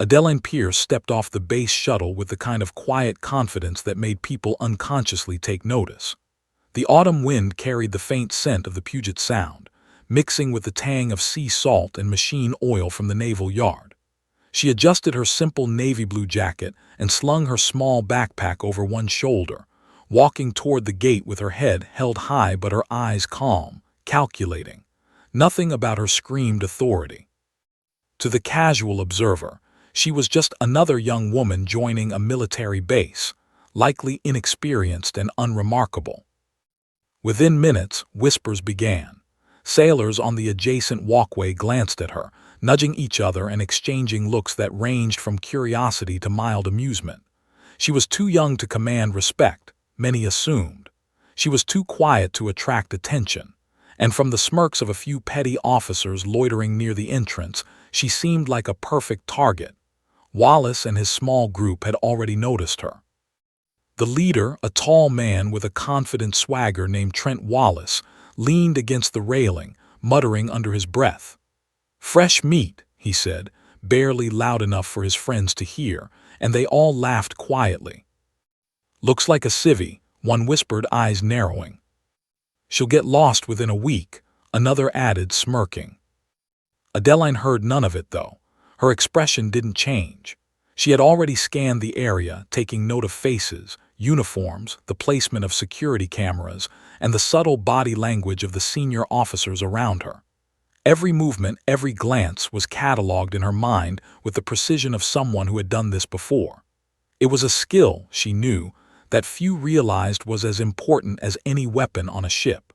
Adeline Pierce stepped off the base shuttle with the kind of quiet confidence that made people unconsciously take notice. The autumn wind carried the faint scent of the Puget Sound, mixing with the tang of sea salt and machine oil from the naval yard. She adjusted her simple navy blue jacket and slung her small backpack over one shoulder, walking toward the gate with her head held high but her eyes calm, calculating. Nothing about her screamed authority. To the casual observer, she was just another young woman joining a military base, likely inexperienced and unremarkable. Within minutes, whispers began. Sailors on the adjacent walkway glanced at her, nudging each other and exchanging looks that ranged from curiosity to mild amusement. She was too young to command respect, many assumed. She was too quiet to attract attention, and from the smirks of a few petty officers loitering near the entrance, she seemed like a perfect target. Wallace and his small group had already noticed her. The leader, a tall man with a confident swagger named Trent Wallace, leaned against the railing, muttering under his breath. "Fresh meat," he said, barely loud enough for his friends to hear, and they all laughed quietly. "Looks like a civvy," one whispered, eyes narrowing. "She'll get lost within a week," another added, smirking. Adeline heard none of it, though. Her expression didn't change. She had already scanned the area, taking note of faces, uniforms, the placement of security cameras, and the subtle body language of the senior officers around her. Every movement, every glance was catalogued in her mind with the precision of someone who had done this before. It was a skill, she knew, that few realized was as important as any weapon on a ship.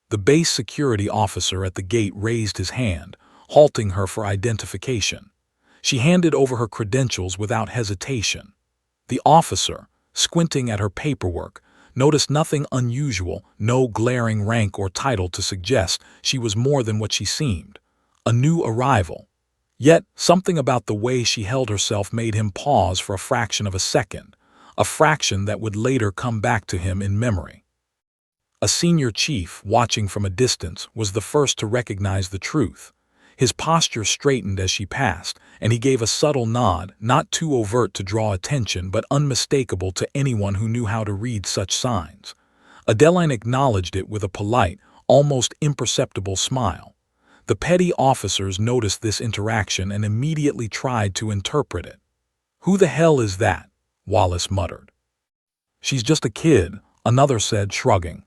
The base security officer at the gate raised his hand, halting her for identification. She handed over her credentials without hesitation. The officer, squinting at her paperwork, noticed nothing unusual, no glaring rank or title to suggest she was more than what she seemed, a new arrival. Yet something about the way she held herself made him pause for a fraction of a second, a fraction that would later come back to him in memory. A senior chief, watching from a distance, was the first to recognize the truth. His posture straightened as she passed, and he gave a subtle nod, not too overt to draw attention but unmistakable to anyone who knew how to read such signs. Adeline acknowledged it with a polite, almost imperceptible smile. The petty officers noticed this interaction and immediately tried to interpret it. "Who the hell is that?" Wallace muttered. "She's just a kid," another said, shrugging.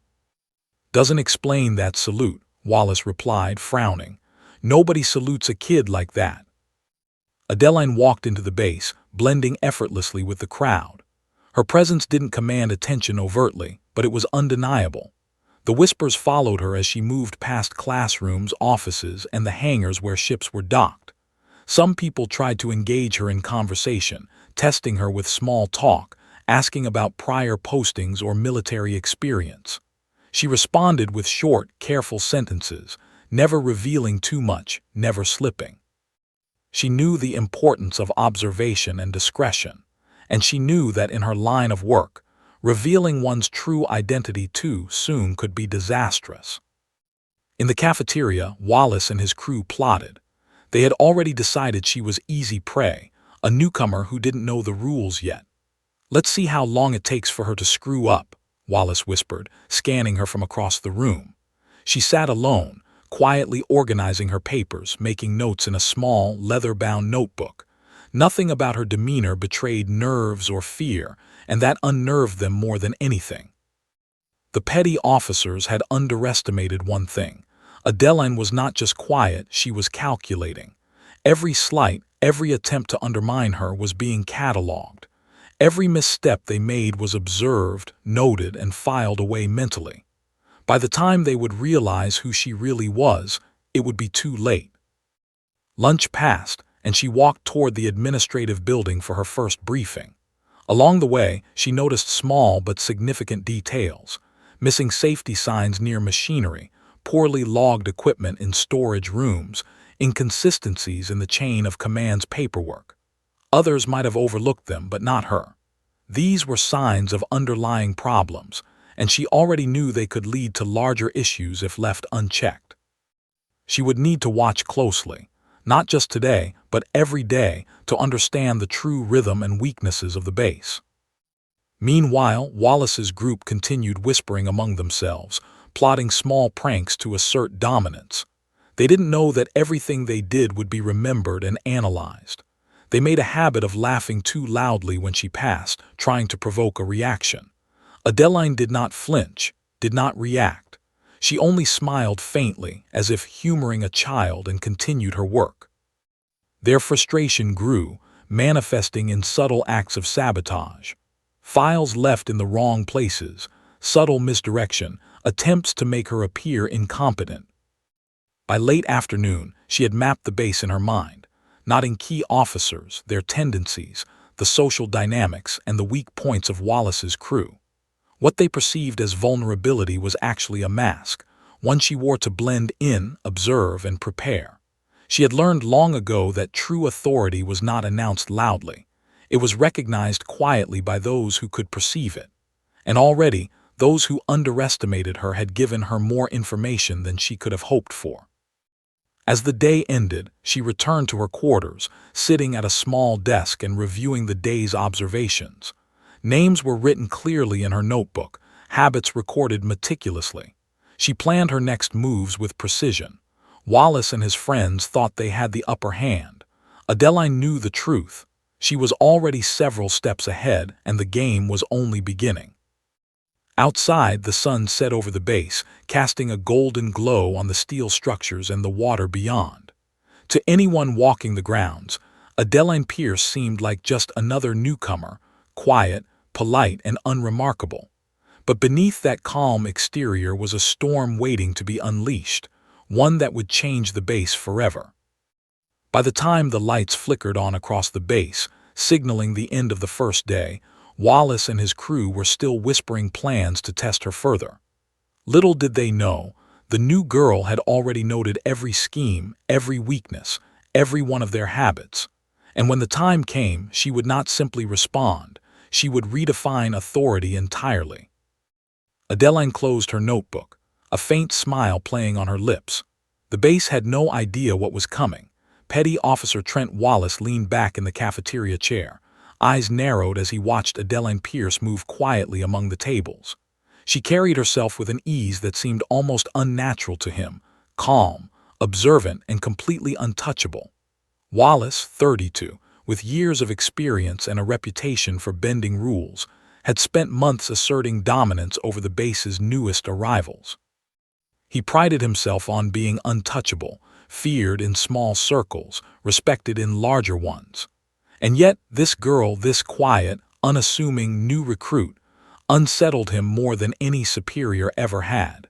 "Doesn't explain that salute," Wallace replied, frowning. "Nobody salutes a kid like that." Adeline walked into the base, blending effortlessly with the crowd. Her presence didn't command attention overtly, but it was undeniable. The whispers followed her as she moved past classrooms, offices, and the hangars where ships were docked. Some people tried to engage her in conversation, testing her with small talk, asking about prior postings or military experience. She responded with short, careful sentences, never revealing too much, never slipping. She knew the importance of observation and discretion, and she knew that in her line of work, revealing one's true identity too soon could be disastrous. In the cafeteria, Wallace and his crew plotted. They had already decided she was easy prey, a newcomer who didn't know the rules yet. "Let's see how long it takes for her to screw up," Wallace whispered, scanning her from across the room. She sat alone, quietly organizing her papers, making notes in a small, leather-bound notebook. Nothing about her demeanor betrayed nerves or fear, and that unnerved them more than anything. The petty officers had underestimated one thing. Adeline was not just quiet, she was calculating. Every slight, every attempt to undermine her was being catalogued. Every misstep they made was observed, noted, and filed away mentally. By the time they would realize who she really was, it would be too late. Lunch passed, and she walked toward the administrative building for her first briefing. Along the way, she noticed small but significant details: missing safety signs near machinery, poorly logged equipment in storage rooms, inconsistencies in the chain of command's paperwork. Others might have overlooked them, but not her. These were signs of underlying problems, and she already knew they could lead to larger issues if left unchecked. She would need to watch closely, not just today, but every day, to understand the true rhythm and weaknesses of the base. Meanwhile, Wallace's group continued whispering among themselves, plotting small pranks to assert dominance. They didn't know that everything they did would be remembered and analyzed. They made a habit of laughing too loudly when she passed, trying to provoke a reaction. Adeline did not flinch, did not react. She only smiled faintly, as if humoring a child, and continued her work. Their frustration grew, manifesting in subtle acts of sabotage. Files left in the wrong places, subtle misdirection, attempts to make her appear incompetent. By late afternoon, she had mapped the base in her mind, noting key officers, their tendencies, the social dynamics, and the weak points of Wallace's crew. What they perceived as vulnerability was actually a mask, one she wore to blend in, observe, and prepare. She had learned long ago that true authority was not announced loudly. It was recognized quietly by those who could perceive it. And already, those who underestimated her had given her more information than she could have hoped for. As the day ended, she returned to her quarters, sitting at a small desk and reviewing the day's observations. Names were written clearly in her notebook, habits recorded meticulously. She planned her next moves with precision. Wallace and his friends thought they had the upper hand. Adeline knew the truth. She was already several steps ahead, and the game was only beginning. Outside, the sun set over the base, casting a golden glow on the steel structures and the water beyond. To anyone walking the grounds, Adeline Pierce seemed like just another newcomer, quiet, polite, and unremarkable. But beneath that calm exterior was a storm waiting to be unleashed, one that would change the base forever. By the time the lights flickered on across the base, signaling the end of the first day, Wallace and his crew were still whispering plans to test her further. Little did they know, the new girl had already noted every scheme, every weakness, every one of their habits. And when the time came, she would not simply respond, she would redefine authority entirely. Adeline closed her notebook, a faint smile playing on her lips. The base had no idea what was coming. Petty Officer Trent Wallace leaned back in the cafeteria chair, eyes narrowed as he watched Adeline Pierce move quietly among the tables. She carried herself with an ease that seemed almost unnatural to him, calm, observant, and completely untouchable. Wallace, 32, with years of experience and a reputation for bending rules, had spent months asserting dominance over the base's newest arrivals. He prided himself on being untouchable, feared in small circles, respected in larger ones. And yet, this girl, this quiet, unassuming new recruit, unsettled him more than any superior ever had.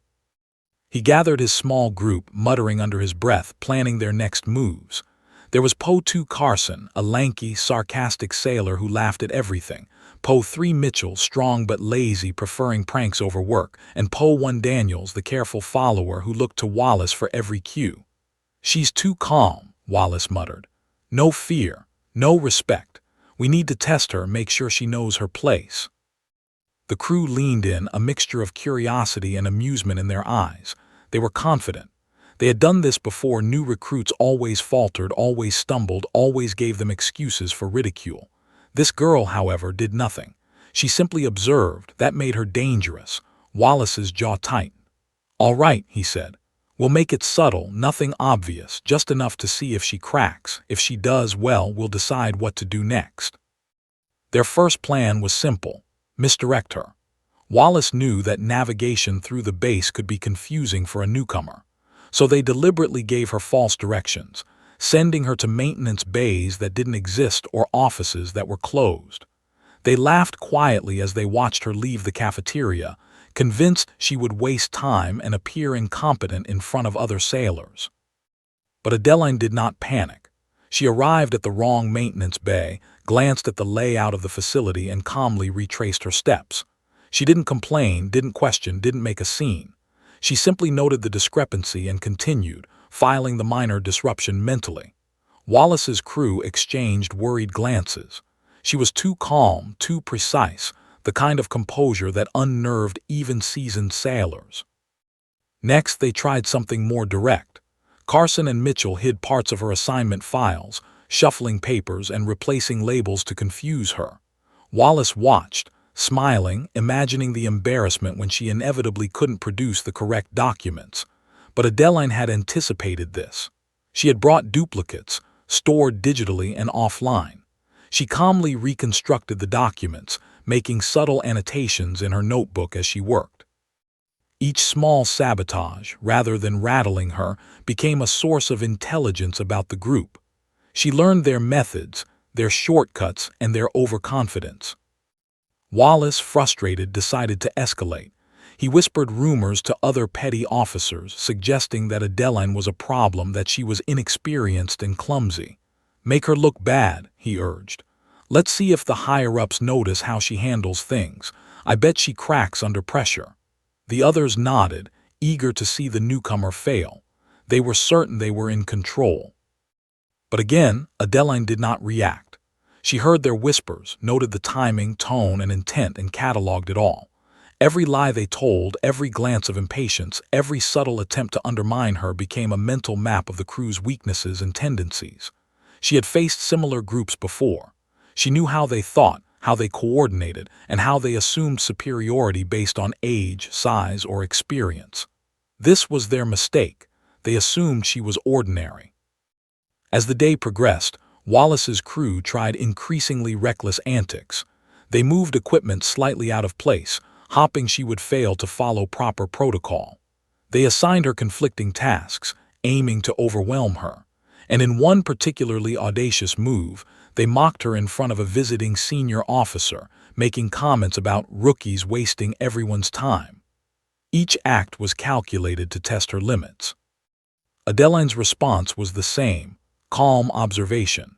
He gathered his small group, muttering under his breath, planning their next moves. There was Po2 Carson, a lanky, sarcastic sailor who laughed at everything, Po3 Mitchell, strong but lazy, preferring pranks over work, and Po1 Daniels, the careful follower who looked to Wallace for every cue. "She's too calm," Wallace muttered. "No fear, no respect. We need to test her, make sure she knows her place." The crew leaned in, a mixture of curiosity and amusement in their eyes. They were confident. They had done this before. New recruits always faltered, always stumbled, always gave them excuses for ridicule. This girl, however, did nothing. She simply observed. That made her dangerous. Wallace's jaw tightened. "All right," he said. "We'll make it subtle, nothing obvious, just enough to see if she cracks. If she does, well, we'll decide what to do next." Their first plan was simple: misdirect her. Wallace knew that navigation through the base could be confusing for a newcomer. So they deliberately gave her false directions, sending her to maintenance bays that didn't exist or offices that were closed. They laughed quietly as they watched her leave the cafeteria, convinced she would waste time and appear incompetent in front of other sailors. But Adeline did not panic. She arrived at the wrong maintenance bay, glanced at the layout of the facility, and calmly retraced her steps. She didn't complain, didn't question, didn't make a scene. She simply noted the discrepancy and continued, filing the minor disruption mentally. Wallace's crew exchanged worried glances. She was too calm, too precise, the kind of composure that unnerved even seasoned sailors. Next, they tried something more direct. Carson and Mitchell hid parts of her assignment files, shuffling papers and replacing labels to confuse her. Wallace watched, smiling, imagining the embarrassment when she inevitably couldn't produce the correct documents. But Adeline had anticipated this. She had brought duplicates, stored digitally and offline. She calmly reconstructed the documents, making subtle annotations in her notebook as she worked. Each small sabotage, rather than rattling her, became a source of intelligence about the group. She learned their methods, their shortcuts, and their overconfidence. Wallace, frustrated, decided to escalate. He whispered rumors to other petty officers, suggesting that Adeline was a problem, that she was inexperienced and clumsy. "Make her look bad," he urged. "Let's see if the higher-ups notice how she handles things. I bet she cracks under pressure." The others nodded, eager to see the newcomer fail. They were certain they were in control. But again, Adeline did not react. She heard their whispers, noted the timing, tone, and intent, and cataloged it all. Every lie they told, every glance of impatience, every subtle attempt to undermine her became a mental map of the crew's weaknesses and tendencies. She had faced similar groups before. She knew how they thought, how they coordinated, and how they assumed superiority based on age, size, or experience. This was their mistake. They assumed she was ordinary. As the day progressed, Wallace's crew tried increasingly reckless antics. They moved equipment slightly out of place, hoping she would fail to follow proper protocol. They assigned her conflicting tasks, aiming to overwhelm her. And in one particularly audacious move, they mocked her in front of a visiting senior officer, making comments about rookies wasting everyone's time. Each act was calculated to test her limits. Adeline's response was the same: calm observation.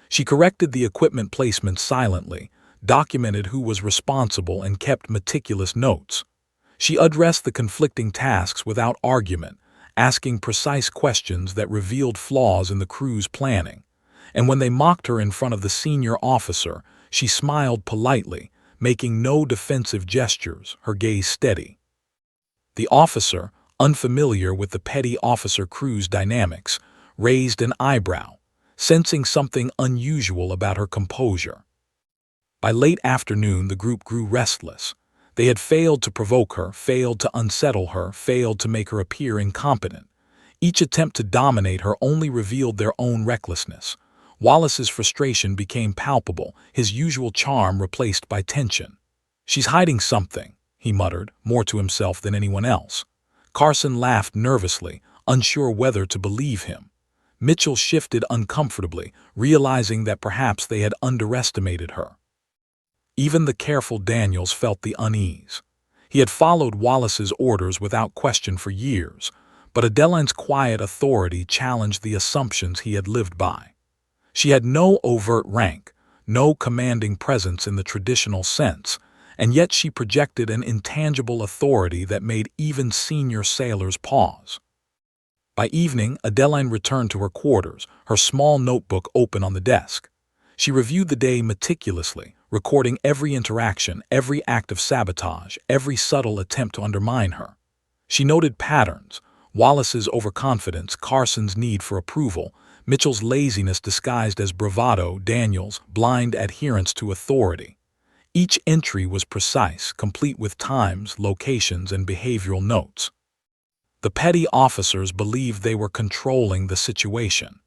She corrected the equipment placement silently, documented who was responsible, and kept meticulous notes. She addressed the conflicting tasks without argument, asking precise questions that revealed flaws in the crew's planning. And when they mocked her in front of the senior officer, she smiled politely, making no defensive gestures, her gaze steady. The officer, unfamiliar with the petty officer crew's dynamics, raised an eyebrow, sensing something unusual about her composure. By late afternoon, the group grew restless. They had failed to provoke her, failed to unsettle her, failed to make her appear incompetent. Each attempt to dominate her only revealed their own recklessness. Wallace's frustration became palpable, his usual charm replaced by tension. "She's hiding something," he muttered, more to himself than anyone else. Carson laughed nervously, unsure whether to believe him. Mitchell shifted uncomfortably, realizing that perhaps they had underestimated her. Even the careful Daniels felt the unease. He had followed Wallace's orders without question for years, but Adeline's quiet authority challenged the assumptions he had lived by. She had no overt rank, no commanding presence in the traditional sense, and yet she projected an intangible authority that made even senior sailors pause. By evening, Adeline returned to her quarters, her small notebook open on the desk. She reviewed the day meticulously, recording every interaction, every act of sabotage, every subtle attempt to undermine her. She noted patterns: Wallace's overconfidence, Carson's need for approval, Mitchell's laziness disguised as bravado, Daniels' blind adherence to authority. Each entry was precise, complete with times, locations, and behavioral notes. The petty officers believed they were controlling the situation.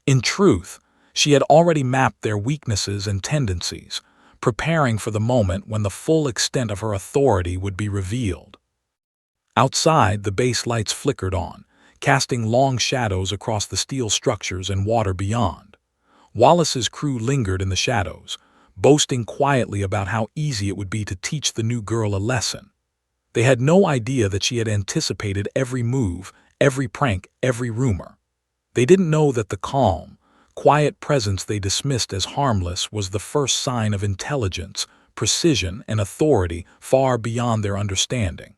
In truth, she had already mapped their weaknesses and tendencies, preparing for the moment when the full extent of her authority would be revealed. Outside, the base lights flickered on, casting long shadows across the steel structures and water beyond. Wallace's crew lingered in the shadows, boasting quietly about how easy it would be to teach the new girl a lesson. They had no idea that she had anticipated every move, every prank, every rumor. They didn't know that the calm, quiet presence they dismissed as harmless was the first sign of intelligence, precision, and authority far beyond their understanding.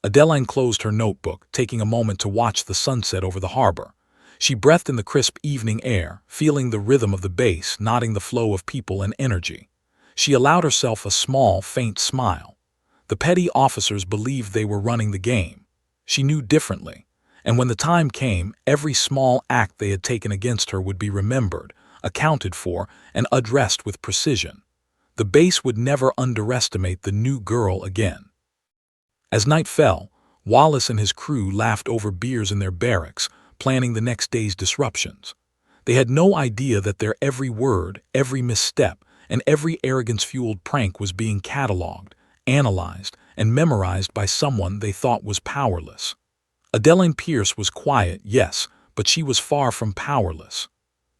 Adeline closed her notebook, taking a moment to watch the sunset over the harbor. She breathed in the crisp evening air, feeling the rhythm of the base, nodding the flow of people and energy. She allowed herself a small, faint smile. The petty officers believed they were running the game. She knew differently, And when the time came, every small act they had taken against her would be remembered, accounted for, and addressed with precision. The base would never underestimate the new girl again. As night fell, Wallace and his crew laughed over beers in their barracks, planning the next day's disruptions. They had no idea that their every word, every misstep, and every arrogance-fueled prank was being catalogued, analyzed, and memorized by someone they thought was powerless. Adeline Pierce was quiet, yes, but she was far from powerless.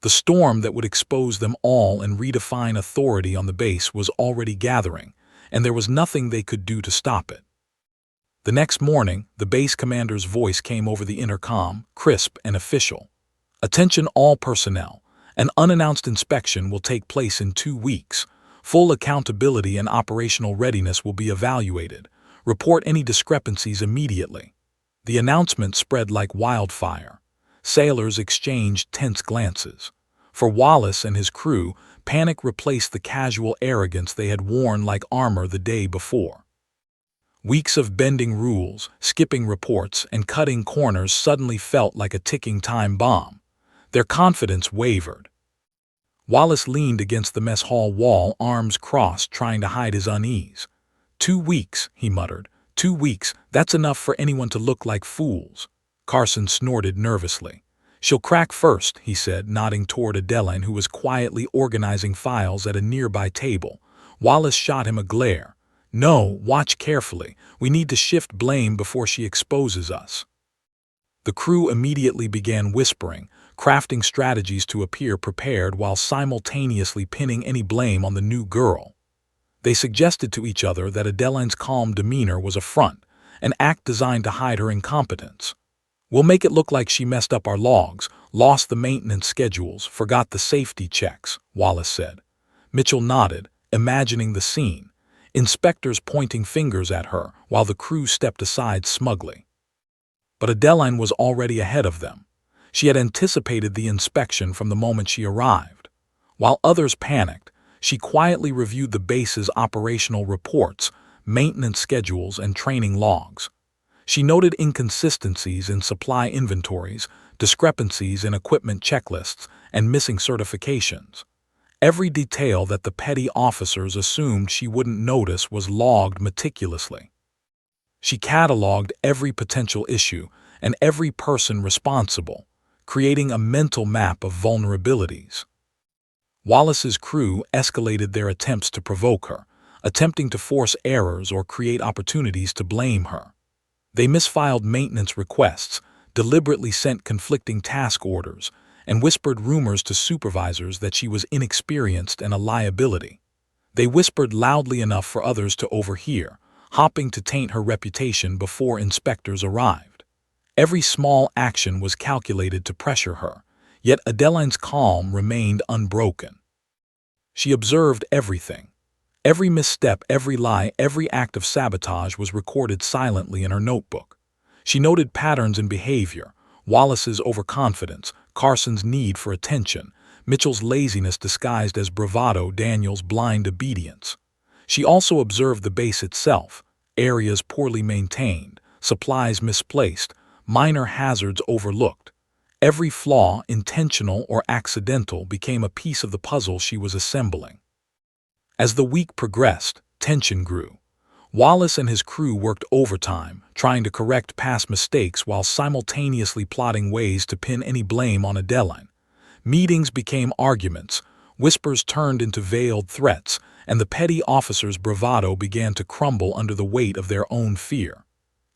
The storm that would expose them all and redefine authority on the base was already gathering, and there was nothing they could do to stop it. The next morning, the base commander's voice came over the intercom, crisp and official. "Attention all personnel. An unannounced inspection will take place in 2 weeks. Full accountability and operational readiness will be evaluated. Report any discrepancies immediately." The announcement spread like wildfire. Sailors exchanged tense glances. For Wallace and his crew, panic replaced the casual arrogance they had worn like armor the day before. Weeks of bending rules, skipping reports, and cutting corners suddenly felt like a ticking time bomb. Their confidence wavered. Wallace leaned against the mess hall wall, arms crossed, trying to hide his unease. 2 weeks, he muttered. 2 weeks, that's enough for anyone to look like fools. Carson snorted nervously. "She'll crack first," he said, nodding toward Adeline, who was quietly organizing files at a nearby table. Wallace shot him a glare. "No, watch carefully. We need to shift blame before she exposes us." The crew immediately began whispering, crafting strategies to appear prepared while simultaneously pinning any blame on the new girl. They suggested to each other that Adeline's calm demeanor was a front, an act designed to hide her incompetence. "We'll make it look like she messed up our logs, lost the maintenance schedules, forgot the safety checks," Wallace said. Mitchell nodded, imagining the scene. Inspectors pointing fingers at her, while the crew stepped aside smugly. But Adeline was already ahead of them. She had anticipated the inspection from the moment she arrived. While others panicked, she quietly reviewed the base's operational reports, maintenance schedules, and training logs. She noted inconsistencies in supply inventories, discrepancies in equipment checklists, and missing certifications. Every detail that the petty officers assumed she wouldn't notice was logged meticulously. She cataloged every potential issue and every person responsible, creating a mental map of vulnerabilities. Wallace's crew escalated their attempts to provoke her, attempting to force errors or create opportunities to blame her. They misfiled maintenance requests, deliberately sent conflicting task orders, and whispered rumors to supervisors that she was inexperienced and a liability. They whispered loudly enough for others to overhear, hoping to taint her reputation before inspectors arrived. Every small action was calculated to pressure her, yet Adeline's calm remained unbroken. She observed everything. Every misstep, every lie, every act of sabotage was recorded silently in her notebook. She noted patterns in behavior: Wallace's overconfidence, Carson's need for attention, Mitchell's laziness disguised as bravado, Daniel's blind obedience. She also observed the base itself: areas poorly maintained, supplies misplaced, minor hazards overlooked. Every flaw, intentional or accidental, became a piece of the puzzle she was assembling. As the week progressed, tension grew. Wallace and his crew worked overtime, trying to correct past mistakes while simultaneously plotting ways to pin any blame on Adeline. Meetings became arguments, whispers turned into veiled threats, and the petty officers' bravado began to crumble under the weight of their own fear.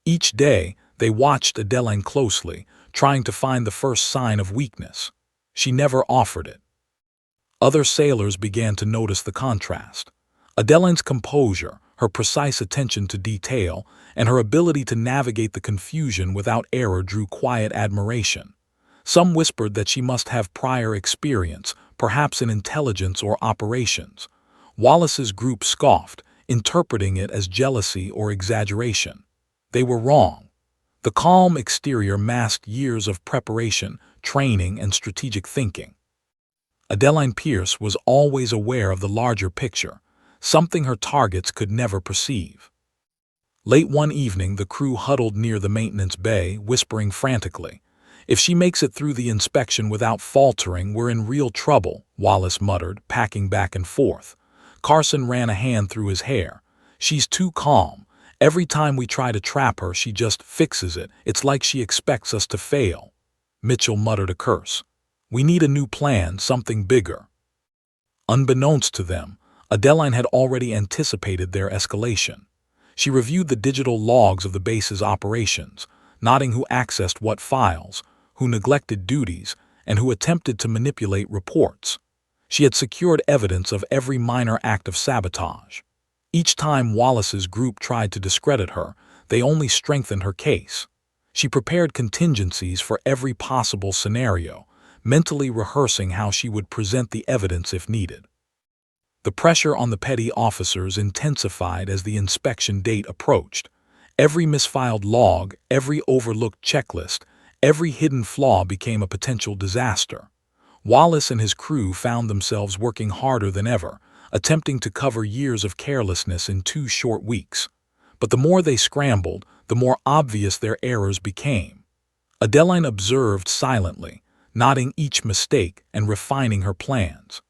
Each day, they watched Adeline closely, trying to find the first sign of weakness. She never offered it. Other sailors began to notice the contrast. Adeline's composure, her precise attention to detail, and her ability to navigate the confusion without error drew quiet admiration. Some whispered that she must have prior experience, perhaps in intelligence or operations. Wallace's group scoffed, interpreting it as jealousy or exaggeration. They were wrong. The calm exterior masked years of preparation, training, and strategic thinking. Adeline Pierce was always aware of the larger picture, something her targets could never perceive. Late one evening, the crew huddled near the maintenance bay, whispering frantically. "If she makes it through the inspection without faltering, we're in real trouble," Wallace muttered, packing back and forth. Carson ran a hand through his hair. "She's too calm. Every time we try to trap her, she just fixes it. It's like she expects us to fail." Mitchell muttered a curse. "We need a new plan, something bigger." Unbeknownst to them, Adeline had already anticipated their escalation. She reviewed the digital logs of the base's operations, noting who accessed what files, who neglected duties, and who attempted to manipulate reports. She had secured evidence of every minor act of sabotage. Each time Wallace's group tried to discredit her, they only strengthened her case. She prepared contingencies for every possible scenario, mentally rehearsing how she would present the evidence if needed. The pressure on the petty officers intensified as the inspection date approached. Every misfiled log, every overlooked checklist, every hidden flaw became a potential disaster. Wallace and his crew found themselves working harder than ever, attempting to cover years of carelessness in 2 short weeks. But the more they scrambled, the more obvious their errors became. Adeline observed silently, noting each mistake and refining her plans.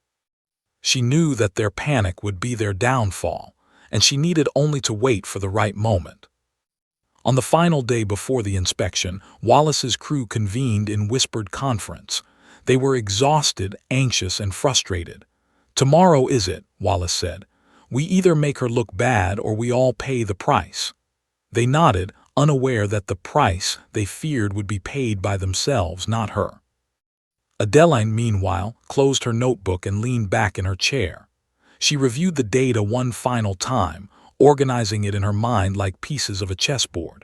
She knew that their panic would be their downfall, and she needed only to wait for the right moment. On the final day before the inspection, Wallace's crew convened in whispered conference. They were exhausted, anxious, and frustrated. "Tomorrow is it," Wallace said. "We either make her look bad or we all pay the price." They nodded, unaware that the price they feared would be paid by themselves, not her. Adeline, meanwhile, closed her notebook and leaned back in her chair. She reviewed the data one final time, organizing it in her mind like pieces of a chessboard.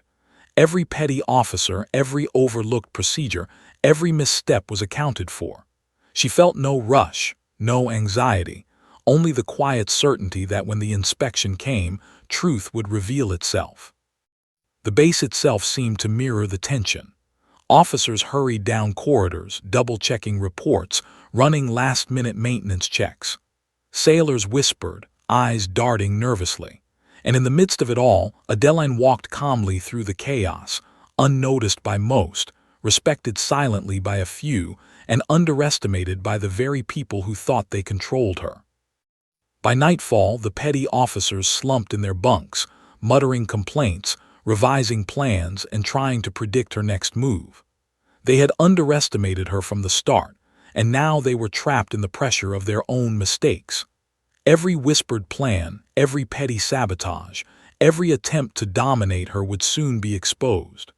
Every petty officer, every overlooked procedure, every misstep was accounted for. She felt no rush, no anxiety, only the quiet certainty that when the inspection came, truth would reveal itself. The base itself seemed to mirror the tension. Officers hurried down corridors, double-checking reports, running last-minute maintenance checks. Sailors whispered, eyes darting nervously. And in the midst of it all, Adeline walked calmly through the chaos, unnoticed by most, respected silently by a few, and underestimated by the very people who thought they controlled her. By nightfall, the petty officers slumped in their bunks, muttering complaints, revising plans, and trying to predict her next move. They had underestimated her from the start, and now they were trapped in the pressure of their own mistakes. Every whispered plan, every petty sabotage, every attempt to dominate her would soon be exposed.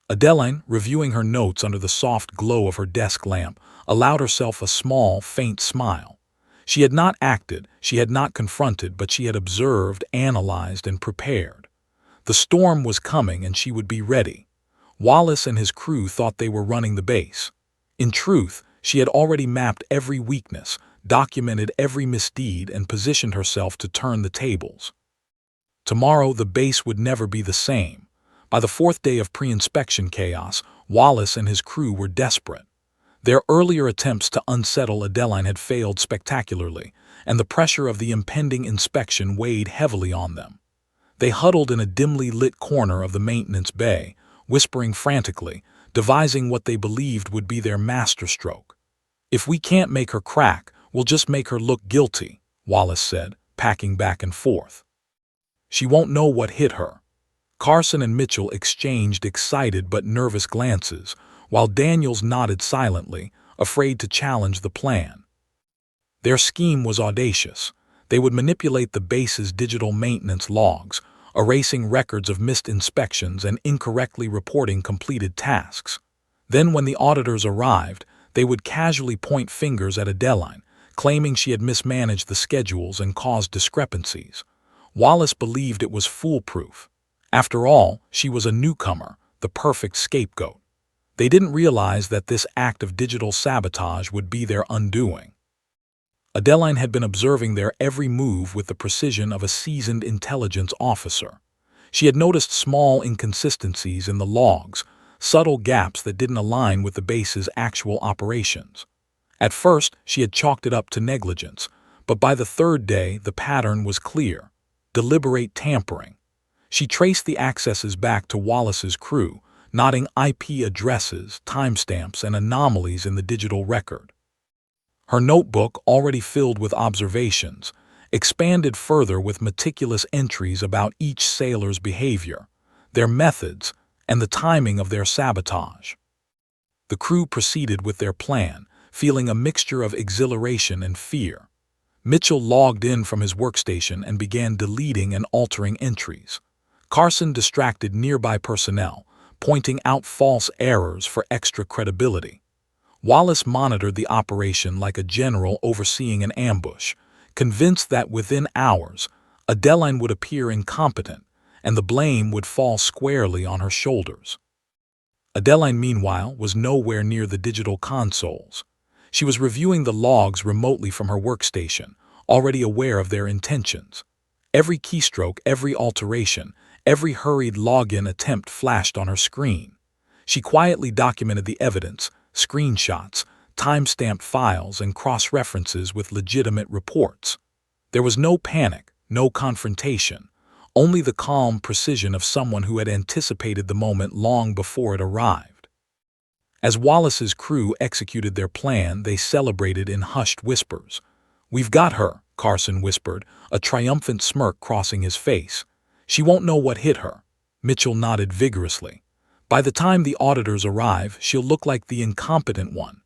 Adeline, reviewing her notes under the soft glow of her desk lamp, allowed herself a small, faint smile. She had not acted, she had not confronted, but she had observed, analyzed, and prepared. The storm was coming and she would be ready. Wallace and his crew thought they were running the base. In truth, she had already mapped every weakness, documented every misdeed, and positioned herself to turn the tables. Tomorrow, the base would never be the same. By the 4th day of pre-inspection chaos, Wallace and his crew were desperate. Their earlier attempts to unsettle Adeline had failed spectacularly, and the pressure of the impending inspection weighed heavily on them. They huddled in a dimly lit corner of the maintenance bay, whispering frantically, devising what they believed would be their masterstroke. "If we can't make her crack, we'll just make her look guilty," Wallace said, packing back and forth. "She won't know what hit her." Carson and Mitchell exchanged excited but nervous glances, while Daniels nodded silently, afraid to challenge the plan. Their scheme was audacious. They would manipulate the base's digital maintenance logs, erasing records of missed inspections and incorrectly reporting completed tasks. Then, when the auditors arrived, they would casually point fingers at Adeline, claiming she had mismanaged the schedules and caused discrepancies. Wallace believed it was foolproof. After all, she was a newcomer, the perfect scapegoat. They didn't realize that this act of digital sabotage would be their undoing. Adeline had been observing their every move with the precision of a seasoned intelligence officer. She had noticed small inconsistencies in the logs, subtle gaps that didn't align with the base's actual operations. At first, she had chalked it up to negligence, but by the 3rd day, the pattern was clear: deliberate tampering. She traced the accesses back to Wallace's crew, noting IP addresses, timestamps, and anomalies in the digital record. Her notebook, already filled with observations, expanded further with meticulous entries about each sailor's behavior, their methods, and the timing of their sabotage. The crew proceeded with their plan, feeling a mixture of exhilaration and fear. Mitchell logged in from his workstation and began deleting and altering entries. Carson distracted nearby personnel, pointing out false errors for extra credibility. Wallace monitored the operation like a general overseeing an ambush, convinced that within hours, Adeline would appear incompetent and the blame would fall squarely on her shoulders. Adeline, meanwhile, was nowhere near the digital consoles. She was reviewing the logs remotely from her workstation, already aware of their intentions. Every keystroke, every alteration, every hurried login attempt flashed on her screen. She quietly documented the evidence, screenshots, time-stamped files, and cross-references with legitimate reports. There was no panic, no confrontation, only the calm precision of someone who had anticipated the moment long before it arrived. As Wallace's crew executed their plan, they celebrated in hushed whispers. "We've got her," Carson whispered, a triumphant smirk crossing his face. "She won't know what hit her." Mitchell nodded vigorously. "By the time the auditors arrive, she'll look like the incompetent one."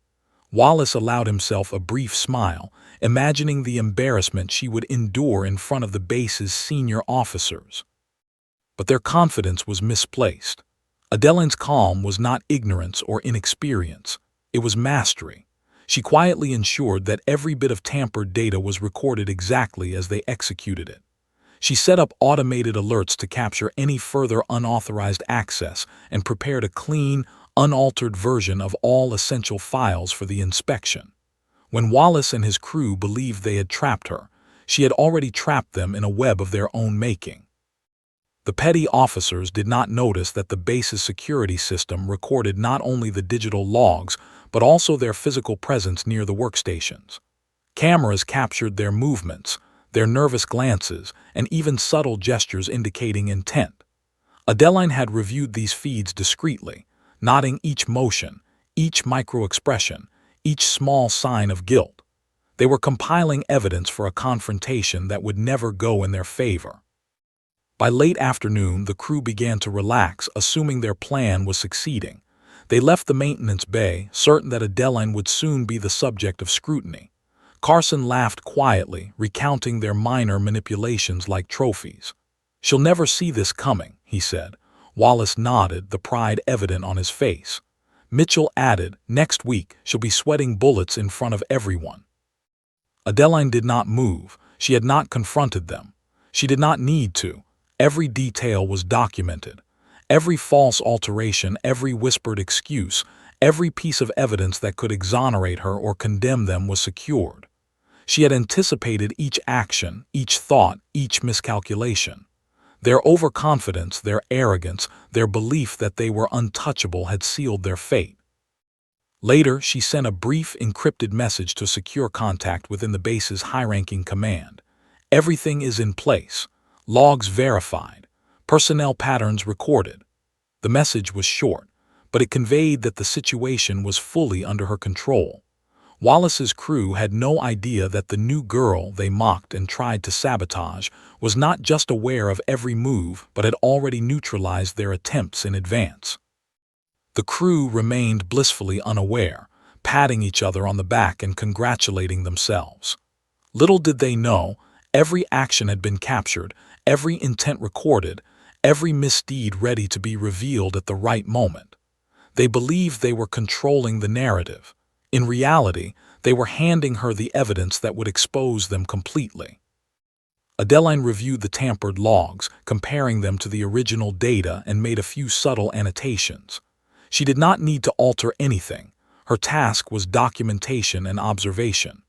Wallace allowed himself a brief smile, imagining the embarrassment she would endure in front of the base's senior officers. But their confidence was misplaced. Adeline's calm was not ignorance or inexperience. It was mastery. She quietly ensured that every bit of tampered data was recorded exactly as they executed it. She set up automated alerts to capture any further unauthorized access and prepared a clean, unaltered version of all essential files for the inspection. When Wallace and his crew believed they had trapped her, she had already trapped them in a web of their own making. The petty officers did not notice that the base's security system recorded not only the digital logs, but also their physical presence near the workstations. Cameras captured their movements, their nervous glances, and even subtle gestures indicating intent. Adeline had reviewed these feeds discreetly, noting each motion, each micro-expression, each small sign of guilt. They were compiling evidence for a confrontation that would never go in their favor. By late afternoon, the crew began to relax, assuming their plan was succeeding. They left the maintenance bay, certain that Adeline would soon be the subject of scrutiny. Carson laughed quietly, recounting their minor manipulations like trophies. "She'll never see this coming," he said. Wallace nodded, the pride evident on his face. Mitchell added, "Next week, she'll be sweating bullets in front of everyone." Adeline did not move. She had not confronted them. She did not need to. Every detail was documented. Every false alteration, every whispered excuse, every piece of evidence that could exonerate her or condemn them was secured. She had anticipated each action, each thought, each miscalculation. Their overconfidence, their arrogance, their belief that they were untouchable had sealed their fate. Later, she sent a brief, encrypted message to secure contact within the base's high-ranking command. "Everything is in place. Logs verified. Personnel patterns recorded." The message was short, but it conveyed that the situation was fully under her control. Wallace's crew had no idea that the new girl they mocked and tried to sabotage was not just aware of every move but had already neutralized their attempts in advance. The crew remained blissfully unaware, patting each other on the back and congratulating themselves. Little did they know, every action had been captured, every intent recorded, every misdeed ready to be revealed at the right moment. They believed they were controlling the narrative. In reality, they were handing her the evidence that would expose them completely. Adeline reviewed the tampered logs, comparing them to the original data, and made a few subtle annotations. She did not need to alter anything. Her task was documentation and observation.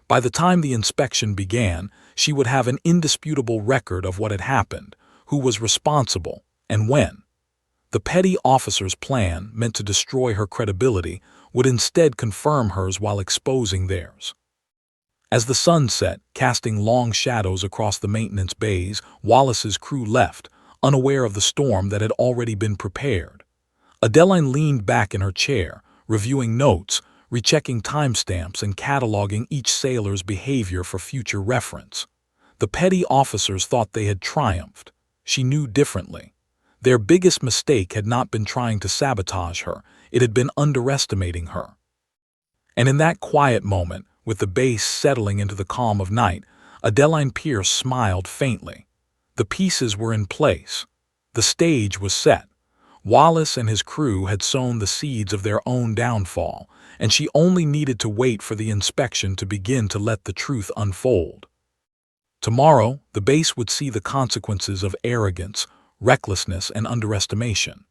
By the time the inspection began, she would have an indisputable record of what had happened, who was responsible, and when. The petty officer's plan, meant to destroy her credibility, would instead confirm hers while exposing theirs. As the sun set, casting long shadows across the maintenance bays, Wallace's crew left, unaware of the storm that had already been prepared. Adeline leaned back in her chair, reviewing notes, rechecking timestamps and cataloging each sailor's behavior for future reference. The petty officers thought they had triumphed. She knew differently. Their biggest mistake had not been trying to sabotage her, it had been underestimating her. And in that quiet moment, with the base settling into the calm of night, Adeline Pierce smiled faintly. The pieces were in place. The stage was set. Wallace and his crew had sown the seeds of their own downfall, and she only needed to wait for the inspection to begin to let the truth unfold. Tomorrow, the base would see the consequences of arrogance, recklessness, and underestimation.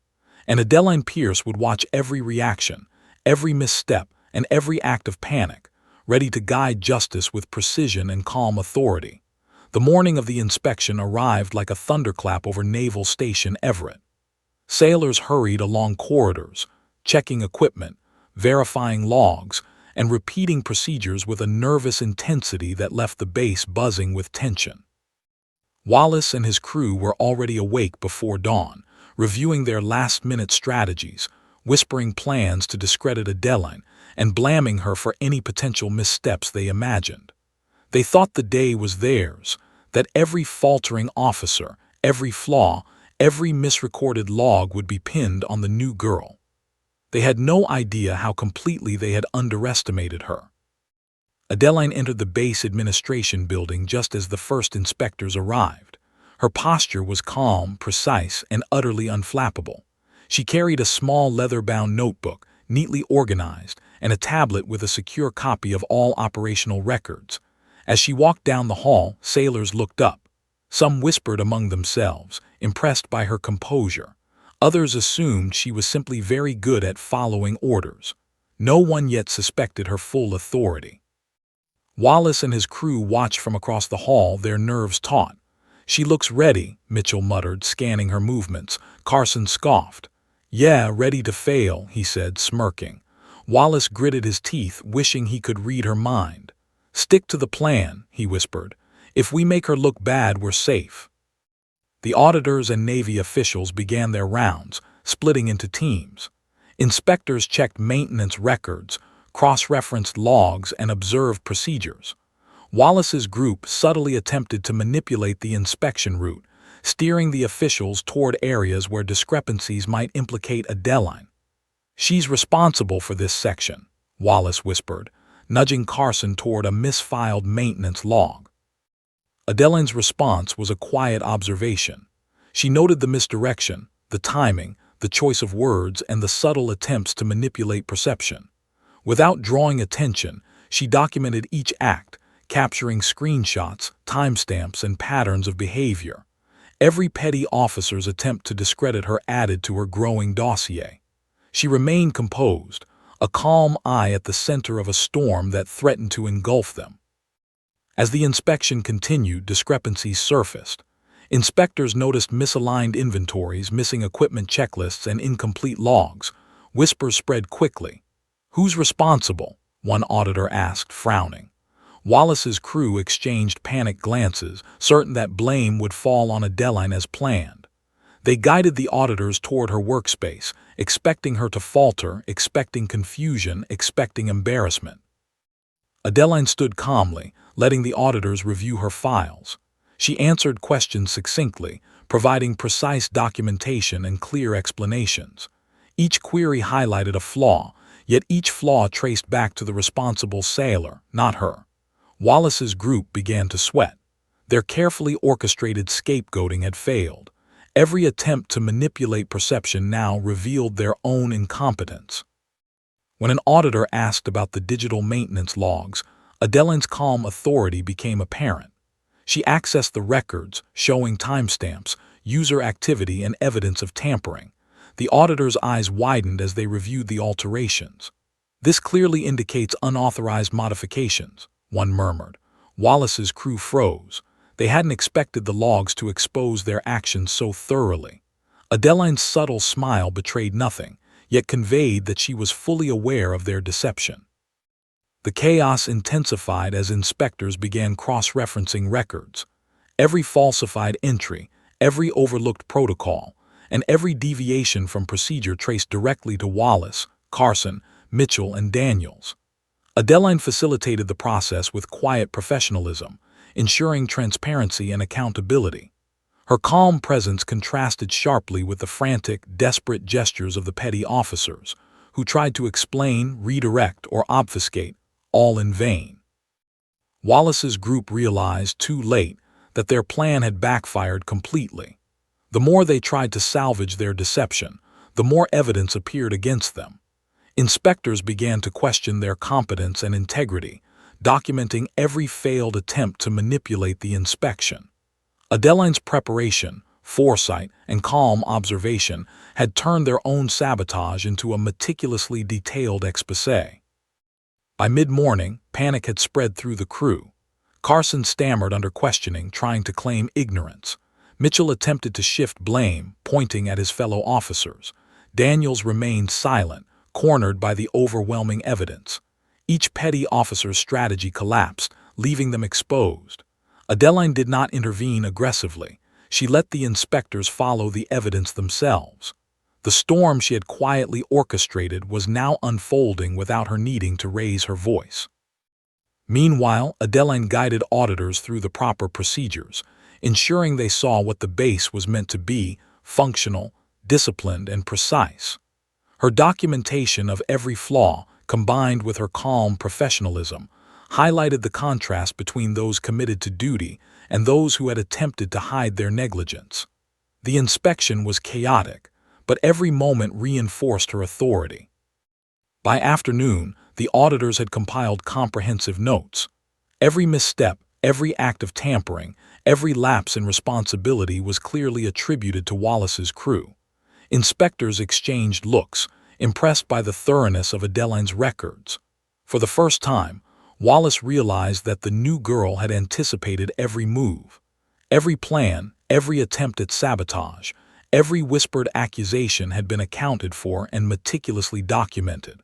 And Adeline Pierce would watch every reaction, every misstep, and every act of panic, ready to guide justice with precision and calm authority. The morning of the inspection arrived like a thunderclap over Naval Station Everett. Sailors hurried along corridors, checking equipment, verifying logs, and repeating procedures with a nervous intensity that left the base buzzing with tension. Wallace and his crew were already awake before dawn, reviewing their last-minute strategies, whispering plans to discredit Adeline, and blaming her for any potential missteps they imagined. They thought the day was theirs, that every faltering officer, every flaw, every misrecorded log would be pinned on the new girl. They had no idea how completely they had underestimated her. Adeline entered the base administration building just as the first inspectors arrived. Her posture was calm, precise, and utterly unflappable. She carried a small leather-bound notebook, neatly organized, and a tablet with a secure copy of all operational records. As she walked down the hall, sailors looked up. Some whispered among themselves, impressed by her composure. Others assumed she was simply very good at following orders. No one yet suspected her full authority. Wallace and his crew watched from across the hall, their nerves taut. "She looks ready," Mitchell muttered, scanning her movements. Carson scoffed. "Yeah, ready to fail," he said, smirking. Wallace gritted his teeth, wishing he could read her mind. "Stick to the plan," he whispered. "If we make her look bad, we're safe." The auditors and Navy officials began their rounds, splitting into teams. Inspectors checked maintenance records, cross-referenced logs, and observed procedures. Wallace's group subtly attempted to manipulate the inspection route, steering the officials toward areas where discrepancies might implicate Adeline. "She's responsible for this section," Wallace whispered, nudging Carson toward a misfiled maintenance log. Adeline's response was a quiet observation. She noted the misdirection, the timing, the choice of words, and the subtle attempts to manipulate perception. Without drawing attention, she documented each act, capturing screenshots, timestamps, and patterns of behavior. Every petty officer's attempt to discredit her added to her growing dossier. She remained composed, a calm eye at the center of a storm that threatened to engulf them. As the inspection continued, discrepancies surfaced. Inspectors noticed misaligned inventories, missing equipment checklists, and incomplete logs. Whispers spread quickly. "Who's responsible?" one auditor asked, frowning. Wallace's crew exchanged panicked glances, certain that blame would fall on Adeline as planned. They guided the auditors toward her workspace, expecting her to falter, expecting confusion, expecting embarrassment. Adeline stood calmly, letting the auditors review her files. She answered questions succinctly, providing precise documentation and clear explanations. Each query highlighted a flaw, yet each flaw traced back to the responsible sailor, not her. Wallace's group began to sweat. Their carefully orchestrated scapegoating had failed. Every attempt to manipulate perception now revealed their own incompetence. When an auditor asked about the digital maintenance logs, Adeline's calm authority became apparent. She accessed the records, showing timestamps, user activity, and evidence of tampering. The auditor's eyes widened as they reviewed the alterations. "This clearly indicates unauthorized modifications," one murmured. Wallace's crew froze. They hadn't expected the logs to expose their actions so thoroughly. Adeline's subtle smile betrayed nothing, yet conveyed that she was fully aware of their deception. The chaos intensified as inspectors began cross-referencing records. Every falsified entry, every overlooked protocol, and every deviation from procedure traced directly to Wallace, Carson, Mitchell, and Daniels. Adeline facilitated the process with quiet professionalism, ensuring transparency and accountability. Her calm presence contrasted sharply with the frantic, desperate gestures of the petty officers, who tried to explain, redirect, or obfuscate, all in vain. Wallace's group realized too late that their plan had backfired completely. The more they tried to salvage their deception, the more evidence appeared against them. Inspectors began to question their competence and integrity, documenting every failed attempt to manipulate the inspection. Adeline's preparation, foresight, and calm observation had turned their own sabotage into a meticulously detailed exposé. By mid-morning, panic had spread through the crew. Carson stammered under questioning, trying to claim ignorance. Mitchell attempted to shift blame, pointing at his fellow officers. Daniels remained silent, cornered by the overwhelming evidence. Each petty officer's strategy collapsed, leaving them exposed. Adeline did not intervene aggressively. She let the inspectors follow the evidence themselves. The storm she had quietly orchestrated was now unfolding without her needing to raise her voice. Meanwhile, Adeline guided auditors through the proper procedures, ensuring they saw what the base was meant to be: functional, disciplined, and precise. Her documentation of every flaw, combined with her calm professionalism, highlighted the contrast between those committed to duty and those who had attempted to hide their negligence. The inspection was chaotic, but every moment reinforced her authority. By afternoon, the auditors had compiled comprehensive notes. Every misstep, every act of tampering, every lapse in responsibility was clearly attributed to Wallace's crew. Inspectors exchanged looks, impressed by the thoroughness of Adeline's records. For the first time, Wallace realized that the new girl had anticipated every move. Every plan, every attempt at sabotage, every whispered accusation had been accounted for and meticulously documented.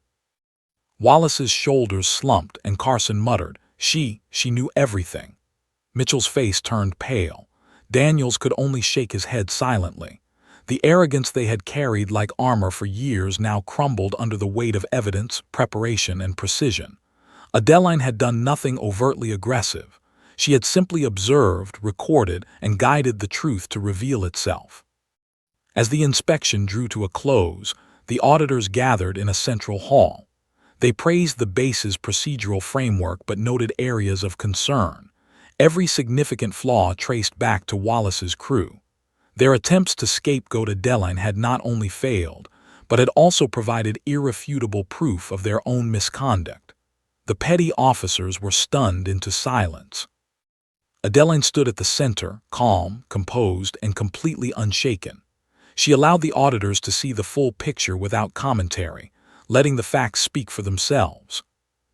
Wallace's shoulders slumped and Carson muttered, She knew everything." Mitchell's face turned pale. Daniels could only shake his head silently. The arrogance they had carried like armor for years now crumbled under the weight of evidence, preparation, and precision. Adeline had done nothing overtly aggressive. She had simply observed, recorded, and guided the truth to reveal itself. As the inspection drew to a close, the auditors gathered in a central hall. They praised the base's procedural framework but noted areas of concern. Every significant flaw traced back to Wallace's crew. Their attempts to scapegoat Adeline had not only failed, but had also provided irrefutable proof of their own misconduct. The petty officers were stunned into silence. Adeline stood at the center, calm, composed, and completely unshaken. She allowed the auditors to see the full picture without commentary, letting the facts speak for themselves.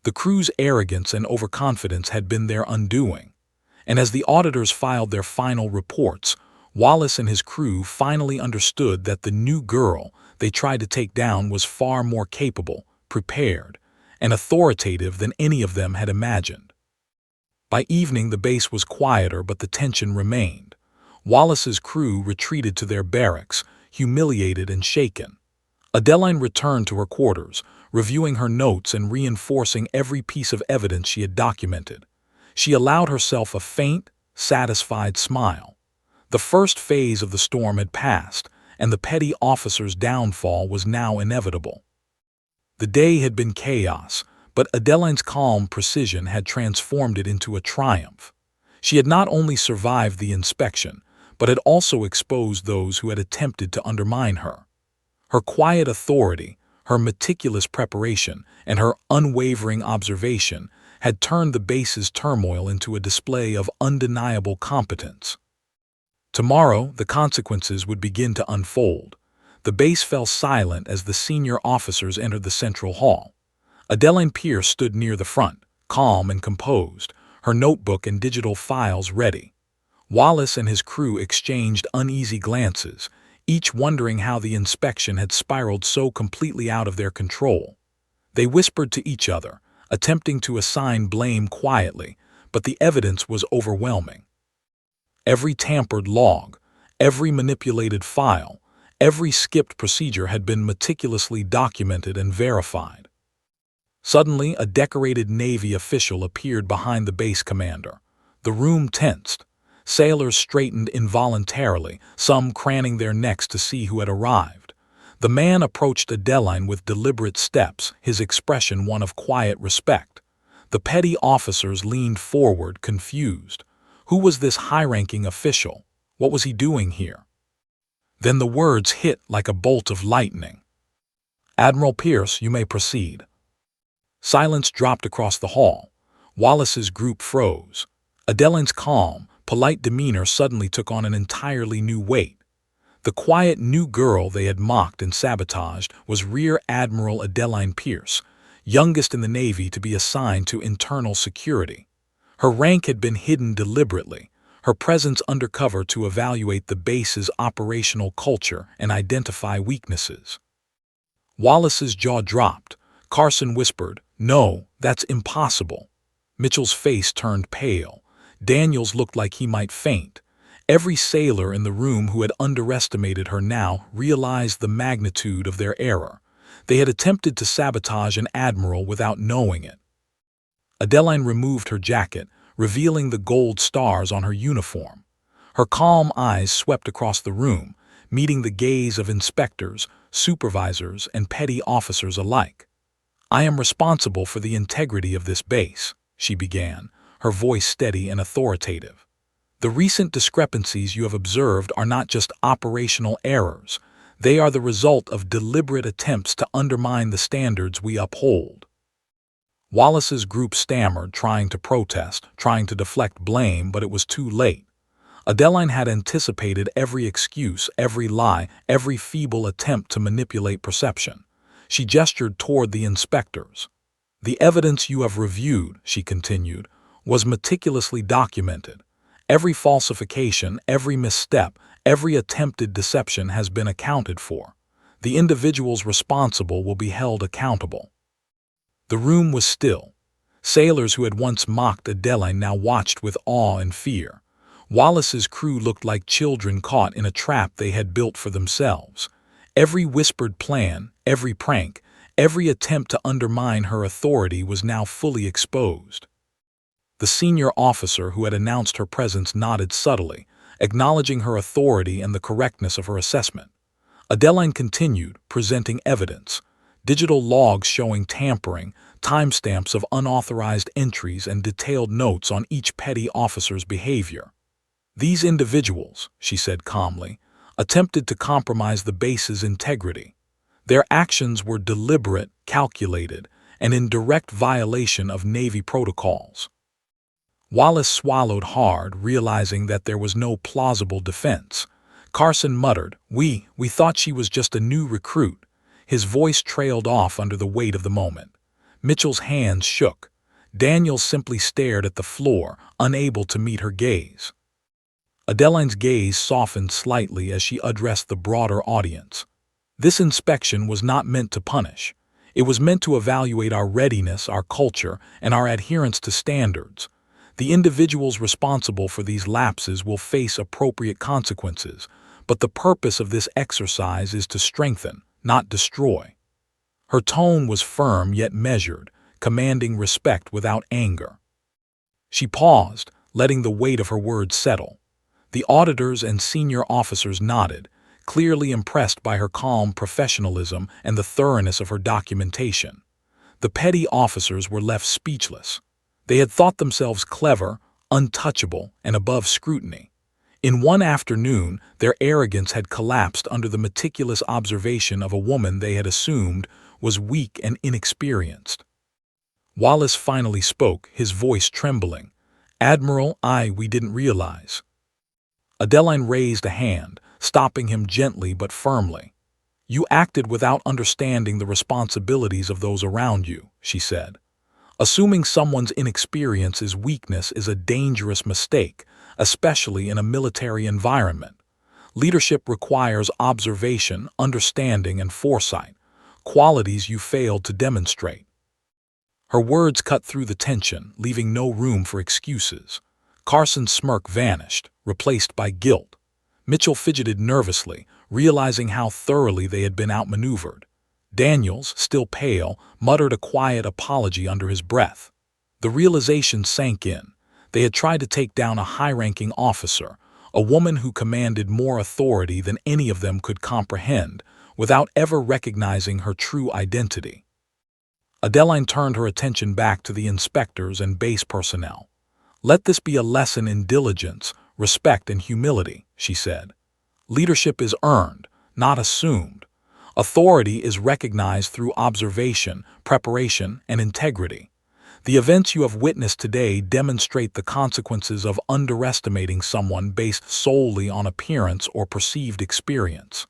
The crew's arrogance and overconfidence had been their undoing, and as the auditors filed their final reports, Wallace and his crew finally understood that the new girl they tried to take down was far more capable, prepared, and authoritative than any of them had imagined. By evening, the base was quieter, but the tension remained. Wallace's crew retreated to their barracks, humiliated and shaken. Adeline returned to her quarters, reviewing her notes and reinforcing every piece of evidence she had documented. She allowed herself a faint, satisfied smile. The first phase of the storm had passed, and the petty officer's downfall was now inevitable. The day had been chaos, but Adeline's calm precision had transformed it into a triumph. She had not only survived the inspection, but had also exposed those who had attempted to undermine her. Her quiet authority, her meticulous preparation, and her unwavering observation had turned the base's turmoil into a display of undeniable competence. Tomorrow, the consequences would begin to unfold. The base fell silent as the senior officers entered the central hall. Adeline Pierce stood near the front, calm and composed, her notebook and digital files ready. Wallace and his crew exchanged uneasy glances, each wondering how the inspection had spiraled so completely out of their control. They whispered to each other, attempting to assign blame quietly, but the evidence was overwhelming. Every tampered log, every manipulated file, every skipped procedure had been meticulously documented and verified. Suddenly, a decorated Navy official appeared behind the base commander. The room tensed. Sailors straightened involuntarily, some craning their necks to see who had arrived. The man approached Adeline with deliberate steps, his expression one of quiet respect. The petty officers leaned forward, confused. Who was this high-ranking official? What was he doing here? Then the words hit like a bolt of lightning. "Admiral Pierce, you may proceed." Silence dropped across the hall. Wallace's group froze. Adeline's calm, polite demeanor suddenly took on an entirely new weight. The quiet new girl they had mocked and sabotaged was Rear Admiral Adeline Pierce, youngest in the Navy to be assigned to internal security. Her rank had been hidden deliberately, her presence undercover to evaluate the base's operational culture and identify weaknesses. Wallace's jaw dropped. Carson whispered, "No, that's impossible." Mitchell's face turned pale. Daniels looked like he might faint. Every sailor in the room who had underestimated her now realized the magnitude of their error. They had attempted to sabotage an admiral without knowing it. Adeline removed her jacket, revealing the gold stars on her uniform. Her calm eyes swept across the room, meeting the gaze of inspectors, supervisors, and petty officers alike. "I am responsible for the integrity of this base," she began, her voice steady and authoritative. "The recent discrepancies you have observed are not just operational errors. They are the result of deliberate attempts to undermine the standards we uphold." Wallace's group stammered, trying to protest, trying to deflect blame, but it was too late. Adeline had anticipated every excuse, every lie, every feeble attempt to manipulate perception. She gestured toward the inspectors. "The evidence you have reviewed," she continued, "was meticulously documented. Every falsification, every misstep, every attempted deception has been accounted for. The individuals responsible will be held accountable." The room was still. Sailors who had once mocked Adeline now watched with awe and fear. Wallace's crew looked like children caught in a trap they had built for themselves. Every whispered plan, every prank, every attempt to undermine her authority was now fully exposed. The senior officer who had announced her presence nodded subtly, acknowledging her authority and the correctness of her assessment. Adeline continued, presenting evidence. Digital logs showing tampering, timestamps of unauthorized entries, and detailed notes on each petty officer's behavior. "These individuals," she said calmly, "attempted to compromise the base's integrity. Their actions were deliberate, calculated, and in direct violation of Navy protocols." Wallace swallowed hard, realizing that there was no plausible defense. Carson muttered, We thought she was just a new recruit." His voice trailed off under the weight of the moment. Mitchell's hands shook. Daniels simply stared at the floor, unable to meet her gaze. Adeline's gaze softened slightly as she addressed the broader audience. "This inspection was not meant to punish. It was meant to evaluate our readiness, our culture, and our adherence to standards. The individuals responsible for these lapses will face appropriate consequences, but the purpose of this exercise is to strengthen, not destroy." Her tone was firm yet measured, commanding respect without anger. She paused, letting the weight of her words settle. The auditors and senior officers nodded, clearly impressed by her calm professionalism and the thoroughness of her documentation. The petty officers were left speechless. They had thought themselves clever, untouchable, and above scrutiny. In one afternoon, their arrogance had collapsed under the meticulous observation of a woman they had assumed was weak and inexperienced. Wallace finally spoke, his voice trembling. "Admiral, we didn't realize." Adeline raised a hand, stopping him gently but firmly. "You acted without understanding the responsibilities of those around you," she said. "Assuming someone's inexperience is weakness is a dangerous mistake, especially in a military environment. Leadership requires observation, understanding, and foresight, qualities you failed to demonstrate." Her words cut through the tension, leaving no room for excuses. Carson's smirk vanished, replaced by guilt. Mitchell fidgeted nervously, realizing how thoroughly they had been outmaneuvered. Daniels, still pale, muttered a quiet apology under his breath. The realization sank in. They had tried to take down a high-ranking officer, a woman who commanded more authority than any of them could comprehend, without ever recognizing her true identity. Adeline turned her attention back to the inspectors and base personnel. "Let this be a lesson in diligence, respect, and humility," she said. "Leadership is earned, not assumed. Authority is recognized through observation, preparation, and integrity. The events you have witnessed today demonstrate the consequences of underestimating someone based solely on appearance or perceived experience."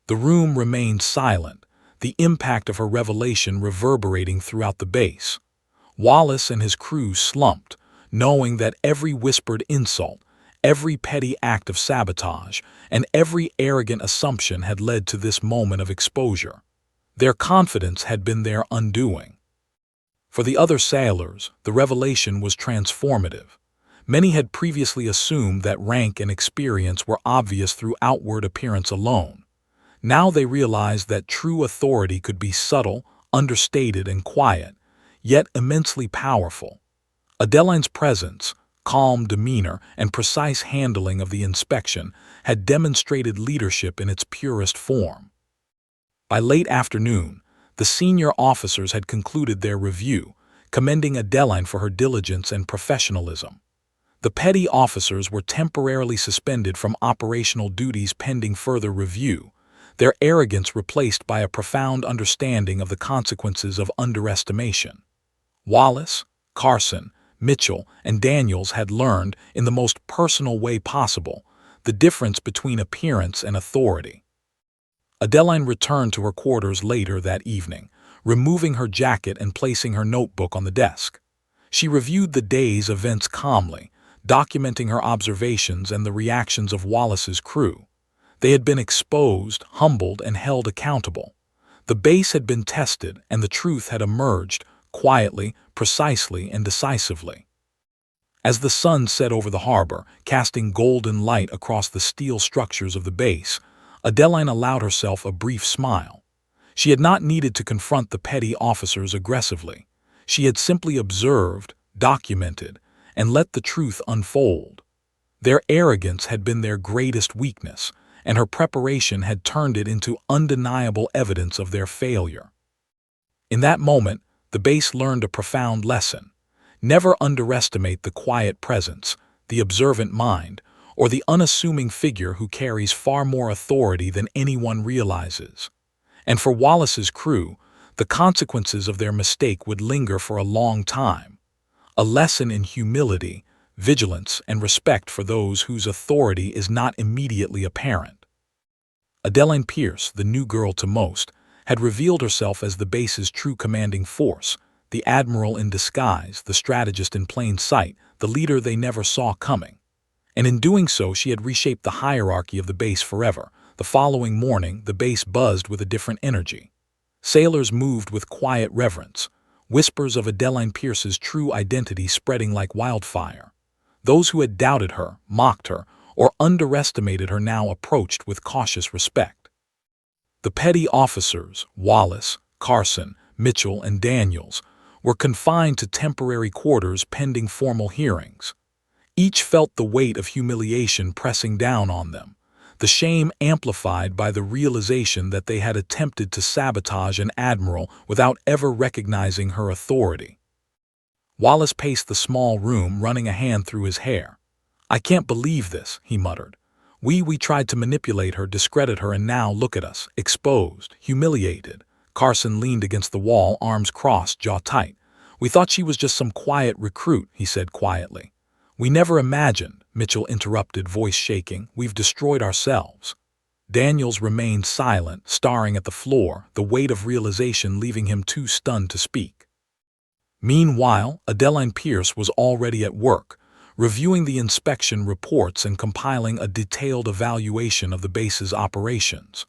The room remained silent, the impact of her revelation reverberating throughout the base. Wallace and his crew slumped, knowing that every whispered insult, every petty act of sabotage, and every arrogant assumption had led to this moment of exposure. Their confidence had been their undoing. For the other sailors, the revelation was transformative. Many had previously assumed that rank and experience were obvious through outward appearance alone. Now they realized that true authority could be subtle, understated, and quiet, yet immensely powerful. Adeline's presence, calm demeanor, and precise handling of the inspection had demonstrated leadership in its purest form. By late afternoon, the senior officers had concluded their review, commending Adeline for her diligence and professionalism. The petty officers were temporarily suspended from operational duties pending further review, their arrogance replaced by a profound understanding of the consequences of underestimation. Wallace, Carson, Mitchell, and Daniels had learned, in the most personal way possible, the difference between appearance and authority. Adeline returned to her quarters later that evening, removing her jacket and placing her notebook on the desk. She reviewed the day's events calmly, documenting her observations and the reactions of Wallace's crew. They had been exposed, humbled, and held accountable. The base had been tested, and the truth had emerged, quietly, precisely, and decisively. As the sun set over the harbor, casting golden light across the steel structures of the base, Adeline allowed herself a brief smile. She had not needed to confront the petty officers aggressively. She had simply observed, documented, and let the truth unfold. Their arrogance had been their greatest weakness, and her preparation had turned it into undeniable evidence of their failure. In that moment, the base learned a profound lesson. Never underestimate the quiet presence, the observant mind, or the unassuming figure who carries far more authority than anyone realizes. And for Wallace's crew, the consequences of their mistake would linger for a long time. A lesson in humility, vigilance, and respect for those whose authority is not immediately apparent. Adeline Pierce, the new girl to most, had revealed herself as the base's true commanding force, the admiral in disguise, the strategist in plain sight, the leader they never saw coming. And in doing so, she had reshaped the hierarchy of the base forever. The following morning, the base buzzed with a different energy. Sailors moved with quiet reverence, whispers of Adeline Pierce's true identity spreading like wildfire. Those who had doubted her, mocked her, or underestimated her now approached with cautious respect. The petty officers, Wallace, Carson, Mitchell, and Daniels, were confined to temporary quarters pending formal hearings. Each felt the weight of humiliation pressing down on them, the shame amplified by the realization that they had attempted to sabotage an admiral without ever recognizing her authority. Wallace paced the small room, running a hand through his hair. "I can't believe this," he muttered. We tried to manipulate her, discredit her, and now look at us, exposed, humiliated." Carson leaned against the wall, arms crossed, jaw tight. "We thought she was just some quiet recruit," he said quietly. "We never imagined," Mitchell interrupted, voice shaking. "We've destroyed ourselves." Daniels remained silent, staring at the floor, the weight of realization leaving him too stunned to speak. Meanwhile, Adeline Pierce was already at work, reviewing the inspection reports and compiling a detailed evaluation of the base's operations.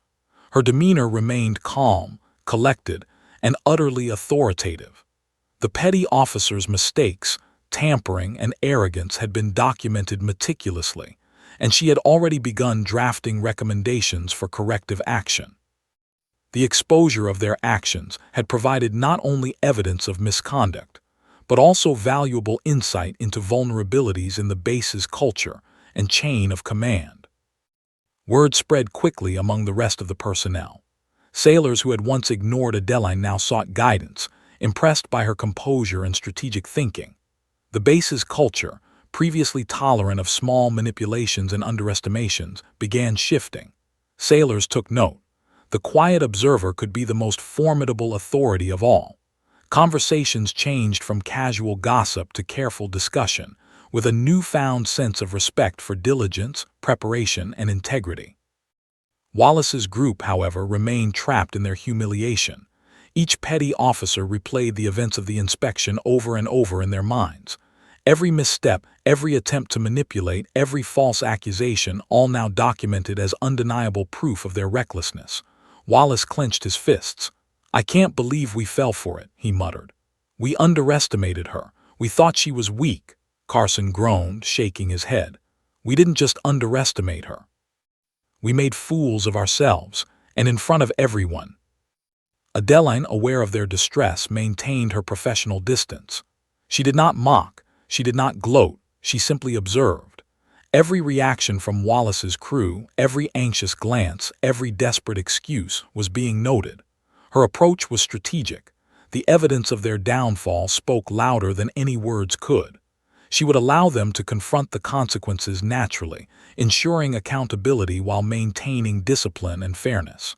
Her demeanor remained calm, collected, and utterly authoritative. The petty officers' mistakes, tampering, and arrogance had been documented meticulously, and she had already begun drafting recommendations for corrective action. The exposure of their actions had provided not only evidence of misconduct, but also valuable insight into vulnerabilities in the base's culture and chain of command. Word spread quickly among the rest of the personnel. Sailors who had once ignored Adeline now sought guidance, impressed by her composure and strategic thinking. The base's culture, previously tolerant of small manipulations and underestimations, began shifting. Sailors took note. The quiet observer could be the most formidable authority of all. Conversations changed from casual gossip to careful discussion, with a newfound sense of respect for diligence, preparation, and integrity. Wallace's group, however, remained trapped in their humiliation. Each petty officer replayed the events of the inspection over and over in their minds. Every misstep, every attempt to manipulate, every false accusation, all now documented as undeniable proof of their recklessness. Wallace clenched his fists. "I can't believe we fell for it," he muttered. "We underestimated her. We thought she was weak." Carson groaned, shaking his head. "We didn't just underestimate her. We made fools of ourselves, and in front of everyone." Adeline, aware of their distress, maintained her professional distance. She did not mock, she did not gloat, she simply observed. Every reaction from Wallace's crew, every anxious glance, every desperate excuse was being noted. Her approach was strategic. The evidence of their downfall spoke louder than any words could. She would allow them to confront the consequences naturally, ensuring accountability while maintaining discipline and fairness.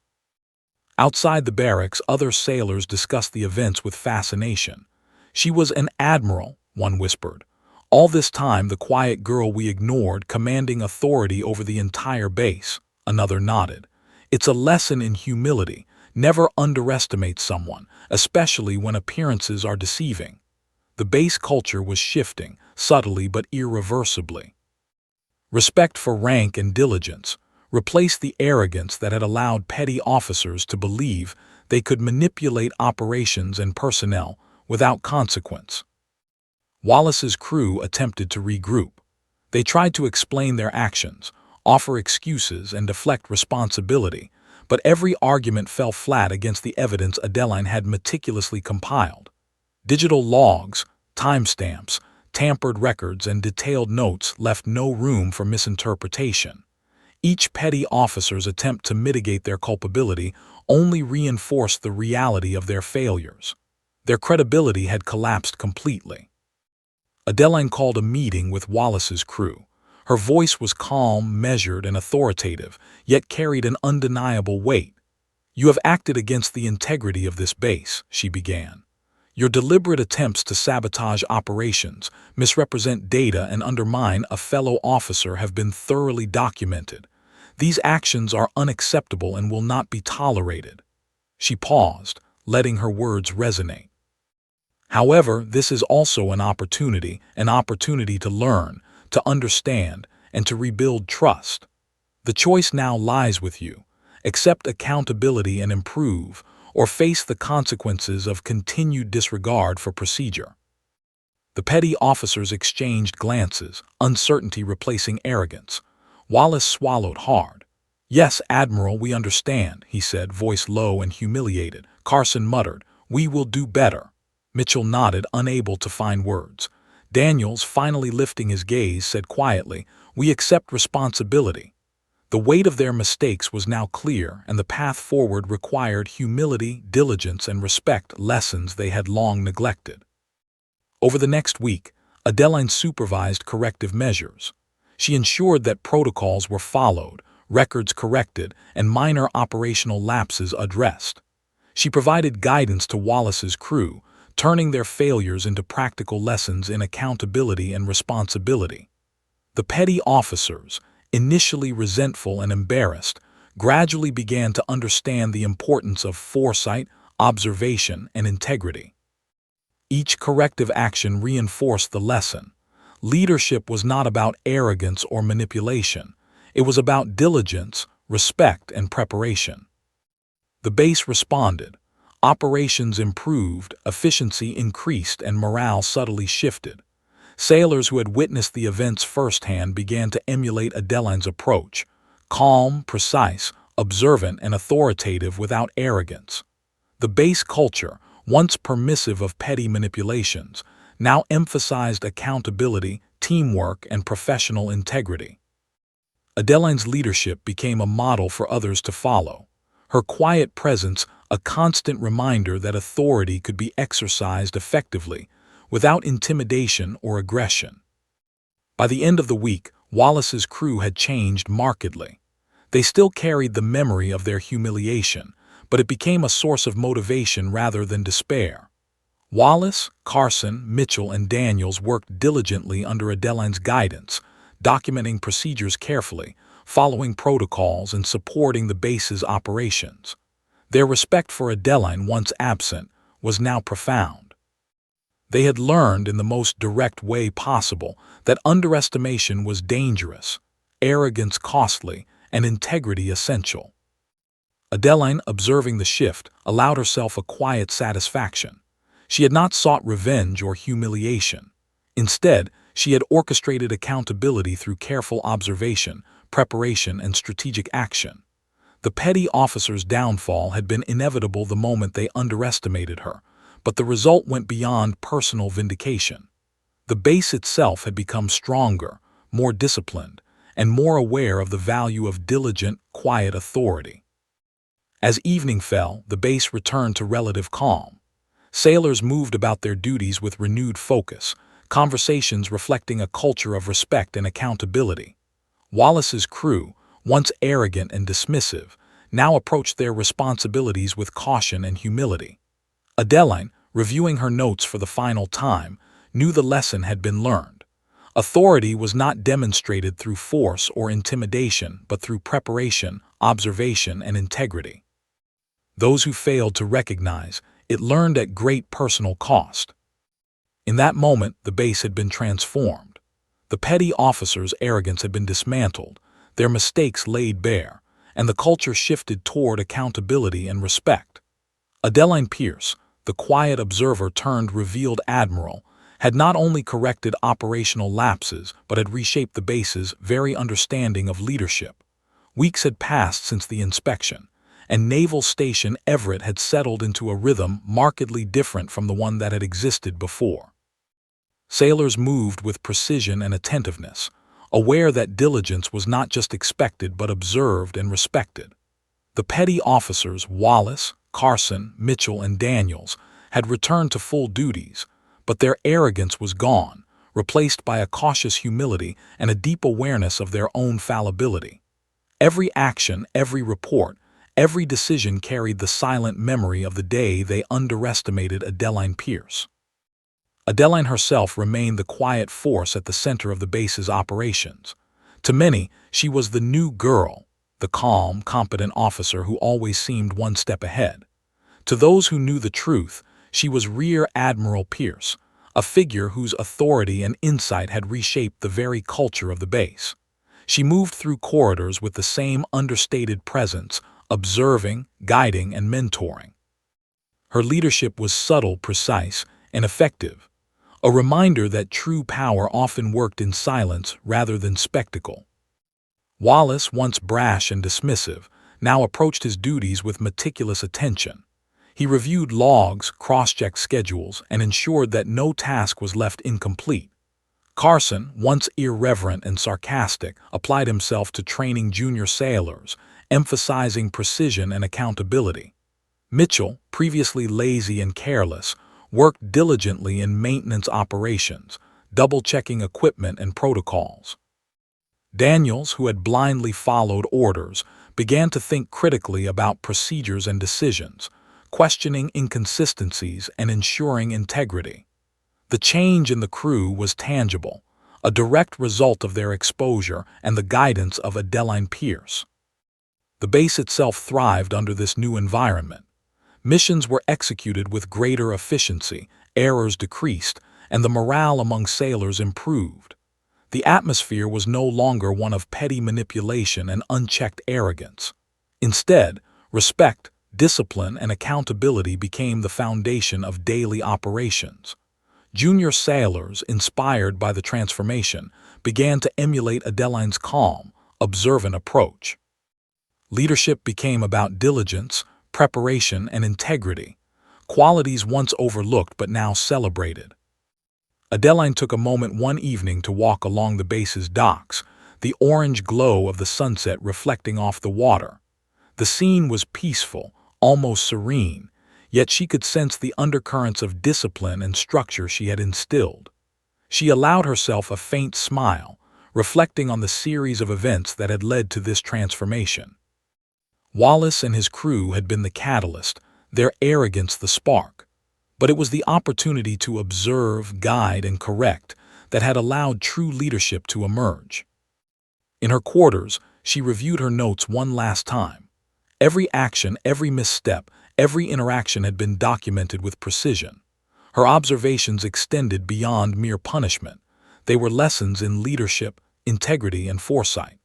Outside the barracks, other sailors discussed the events with fascination. "She was an admiral," one whispered. "All this time, the quiet girl we ignored, commanding authority over the entire base," another nodded. "It's a lesson in humility. Never underestimate someone, especially when appearances are deceiving." The base culture was shifting, subtly but irreversibly. Respect for rank and diligence replaced the arrogance that had allowed petty officers to believe they could manipulate operations and personnel without consequence. Wallace's crew attempted to regroup. They tried to explain their actions, offer excuses, and deflect responsibility, but every argument fell flat against the evidence Adeline had meticulously compiled. Digital logs, timestamps, tampered records, and detailed notes left no room for misinterpretation. Each petty officer's attempt to mitigate their culpability only reinforced the reality of their failures. Their credibility had collapsed completely. Adeline called a meeting with Wallace's crew. Her voice was calm, measured, and authoritative, yet carried an undeniable weight. "You have acted against the integrity of this base," she began. "Your deliberate attempts to sabotage operations, misrepresent data, and undermine a fellow officer have been thoroughly documented. These actions are unacceptable and will not be tolerated." She paused, letting her words resonate. "However, this is also an opportunity to learn, to understand, and to rebuild trust. The choice now lies with you. Accept accountability and improve, or face the consequences of continued disregard for procedure." The petty officers exchanged glances, uncertainty replacing arrogance. Wallace swallowed hard. "Yes, Admiral, we understand," he said, voice low and humiliated. Carson muttered, "We will do better." Mitchell nodded, unable to find words. Daniels, finally lifting his gaze, said quietly, "We accept responsibility." The weight of their mistakes was now clear, and the path forward required humility, diligence, and respect, lessons they had long neglected. Over the next week, Adeline supervised corrective measures. She ensured that protocols were followed, records corrected, and minor operational lapses addressed. She provided guidance to Wallace's crew, turning their failures into practical lessons in accountability and responsibility. The petty officers, initially resentful and embarrassed, gradually began to understand the importance of foresight, observation, and integrity. Each corrective action reinforced the lesson. Leadership was not about arrogance or manipulation. It was about diligence, respect, and preparation. The base responded. Operations improved, efficiency increased, and morale subtly shifted. Sailors who had witnessed the events firsthand began to emulate Adeline's approach, calm, precise, observant, and authoritative without arrogance. The base culture, once permissive of petty manipulations, now emphasized accountability, teamwork, and professional integrity. Adeline's leadership became a model for others to follow, her quiet presence a constant reminder that authority could be exercised effectively, without intimidation or aggression. By the end of the week, Wallace's crew had changed markedly. They still carried the memory of their humiliation, but it became a source of motivation rather than despair. Wallace, Carson, Mitchell, and Daniels worked diligently under Adeline's guidance, documenting procedures carefully, following protocols, and supporting the base's operations. Their respect for Adeline, once absent, was now profound. They had learned in the most direct way possible that underestimation was dangerous, arrogance costly, and integrity essential. Adeline, observing the shift, allowed herself a quiet satisfaction. She had not sought revenge or humiliation. Instead, she had orchestrated accountability through careful observation, preparation, and strategic action. The petty officer's downfall had been inevitable the moment they underestimated her, but the result went beyond personal vindication. The base itself had become stronger, more disciplined, and more aware of the value of diligent, quiet authority. As evening fell, the base returned to relative calm. Sailors moved about their duties with renewed focus, conversations reflecting a culture of respect and accountability. Wallace's crew, once arrogant and dismissive, now approached their responsibilities with caution and humility. Adeline, reviewing her notes for the final time, knew the lesson had been learned. Authority was not demonstrated through force or intimidation, but through preparation, observation, and integrity. Those who failed to recognize it learned at great personal cost. In that moment, the base had been transformed. The petty officer's arrogance had been dismantled, their mistakes laid bare, and the culture shifted toward accountability and respect. Adeline Pierce, the quiet observer turned revealed admiral, had not only corrected operational lapses but had reshaped the base's very understanding of leadership. Weeks had passed since the inspection, and Naval Station Everett had settled into a rhythm markedly different from the one that had existed before. Sailors moved with precision and attentiveness, aware that diligence was not just expected but observed and respected. The petty officers Wallace, Carson, Mitchell, and Daniels had returned to full duties, but their arrogance was gone, replaced by a cautious humility and a deep awareness of their own fallibility. Every action, every report, every decision carried the silent memory of the day they underestimated Adeline Pierce. Adeline herself remained the quiet force at the center of the base's operations. To many, she was the new girl, the calm, competent officer who always seemed one step ahead. To those who knew the truth, she was Rear Admiral Pierce, a figure whose authority and insight had reshaped the very culture of the base. She moved through corridors with the same understated presence, observing, guiding, and mentoring. Her leadership was subtle, precise, and effective, a reminder that true power often worked in silence rather than spectacle. Wallace, once brash and dismissive, now approached his duties with meticulous attention. He reviewed logs, cross-checked schedules, and ensured that no task was left incomplete. Carson, once irreverent and sarcastic, applied himself to training junior sailors, emphasizing precision and accountability. Mitchell, previously lazy and careless, worked diligently in maintenance operations, double-checking equipment and protocols. Daniels, who had blindly followed orders, began to think critically about procedures and decisions, questioning inconsistencies and ensuring integrity. The change in the crew was tangible, a direct result of their exposure and the guidance of Adeline Pierce. The base itself thrived under this new environment. Missions were executed with greater efficiency, errors decreased, and the morale among sailors improved. The atmosphere was no longer one of petty manipulation and unchecked arrogance. Instead, respect, discipline, and accountability became the foundation of daily operations. Junior sailors, inspired by the transformation, began to emulate Adeline's calm, observant approach. Leadership became about diligence, preparation, and integrity, qualities once overlooked but now celebrated. Adeline took a moment one evening to walk along the base's docks, the orange glow of the sunset reflecting off the water. The scene was peaceful, almost serene, yet she could sense the undercurrents of discipline and structure she had instilled. She allowed herself a faint smile, reflecting on the series of events that had led to this transformation. Wallace and his crew had been the catalyst, their arrogance the spark. But it was the opportunity to observe, guide, and correct that had allowed true leadership to emerge. In her quarters, she reviewed her notes one last time. Every action, every misstep, every interaction had been documented with precision. Her observations extended beyond mere punishment. They were lessons in leadership, integrity, and foresight.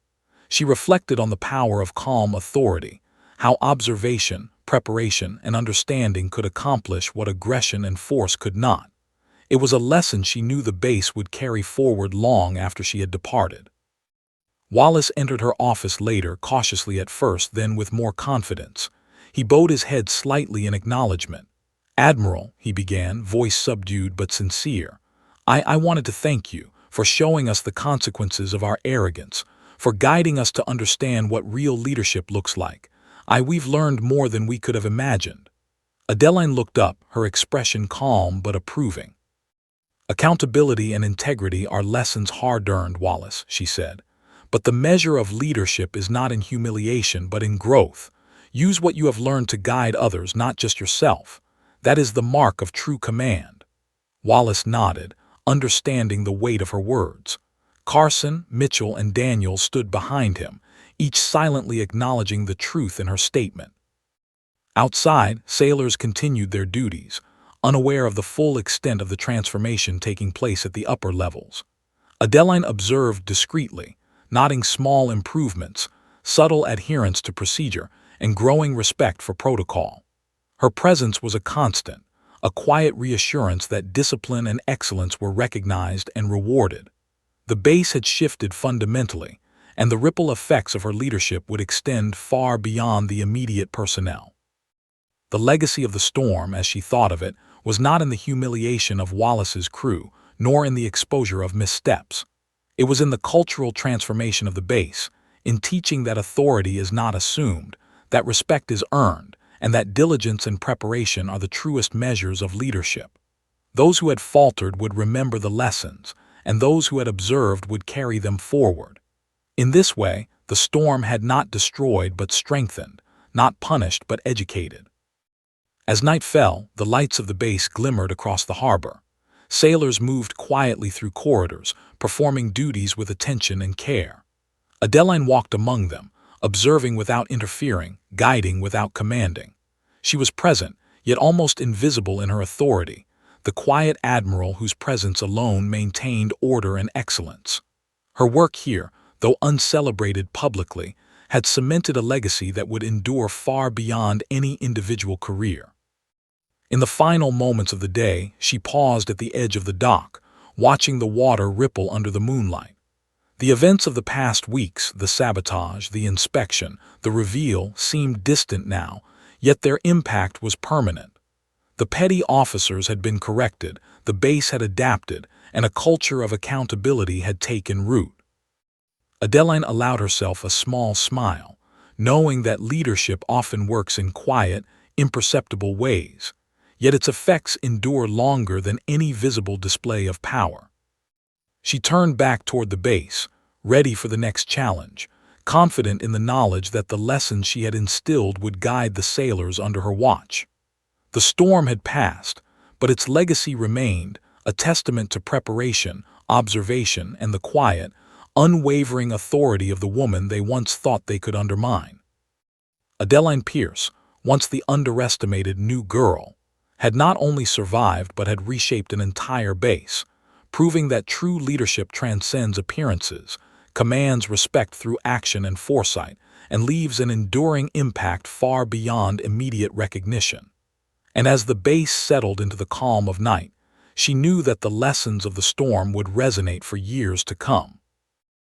She reflected on the power of calm authority, how observation, preparation, and understanding could accomplish what aggression and force could not. It was a lesson she knew the base would carry forward long after she had departed. Wallace entered her office later, cautiously at first, then with more confidence. He bowed his head slightly in acknowledgement. "Admiral," he began, voice subdued but sincere, I wanted to thank you for showing us the consequences of our arrogance, for guiding us to understand what real leadership looks like. We've learned more than we could have imagined." Adeline looked up, her expression calm but approving. "Accountability and integrity are lessons hard-earned, Wallace," she said. "But the measure of leadership is not in humiliation but in growth. Use what you have learned to guide others, not just yourself. That is the mark of true command." Wallace nodded, understanding the weight of her words. Carson, Mitchell, and Daniel stood behind him, each silently acknowledging the truth in her statement. Outside, sailors continued their duties, unaware of the full extent of the transformation taking place at the upper levels. Adeline observed discreetly, noting small improvements, subtle adherence to procedure, and growing respect for protocol. Her presence was a constant, a quiet reassurance that discipline and excellence were recognized and rewarded. The base had shifted fundamentally, and the ripple effects of her leadership would extend far beyond the immediate personnel. The legacy of the storm, as she thought of it, was not in the humiliation of Wallace's crew, nor in the exposure of missteps. It was in the cultural transformation of the base, in teaching that authority is not assumed, that respect is earned, and that diligence and preparation are the truest measures of leadership. Those who had faltered would remember the lessons, and those who had observed would carry them forward. In this way, the storm had not destroyed but strengthened, not punished but educated. As night fell, the lights of the base glimmered across the harbor. Sailors moved quietly through corridors, performing duties with attention and care. Adeline walked among them, observing without interfering, guiding without commanding. She was present, yet almost invisible in her authority, the quiet admiral whose presence alone maintained order and excellence. Her work here, though uncelebrated publicly, had cemented a legacy that would endure far beyond any individual career. In the final moments of the day, she paused at the edge of the dock, watching the water ripple under the moonlight. The events of the past weeks, the sabotage, the inspection, the reveal, seemed distant now, yet their impact was permanent. The petty officers had been corrected, the base had adapted, and a culture of accountability had taken root. Adeline allowed herself a small smile, knowing that leadership often works in quiet, imperceptible ways, yet its effects endure longer than any visible display of power. She turned back toward the base, ready for the next challenge, confident in the knowledge that the lessons she had instilled would guide the sailors under her watch. The storm had passed, but its legacy remained, a testament to preparation, observation, and the quiet, unwavering authority of the woman they once thought they could undermine. Adeline Pierce, once the underestimated new girl, had not only survived but had reshaped an entire base, proving that true leadership transcends appearances, commands respect through action and foresight, and leaves an enduring impact far beyond immediate recognition. And as the base settled into the calm of night, She knew that the lessons of the storm would resonate for years to come.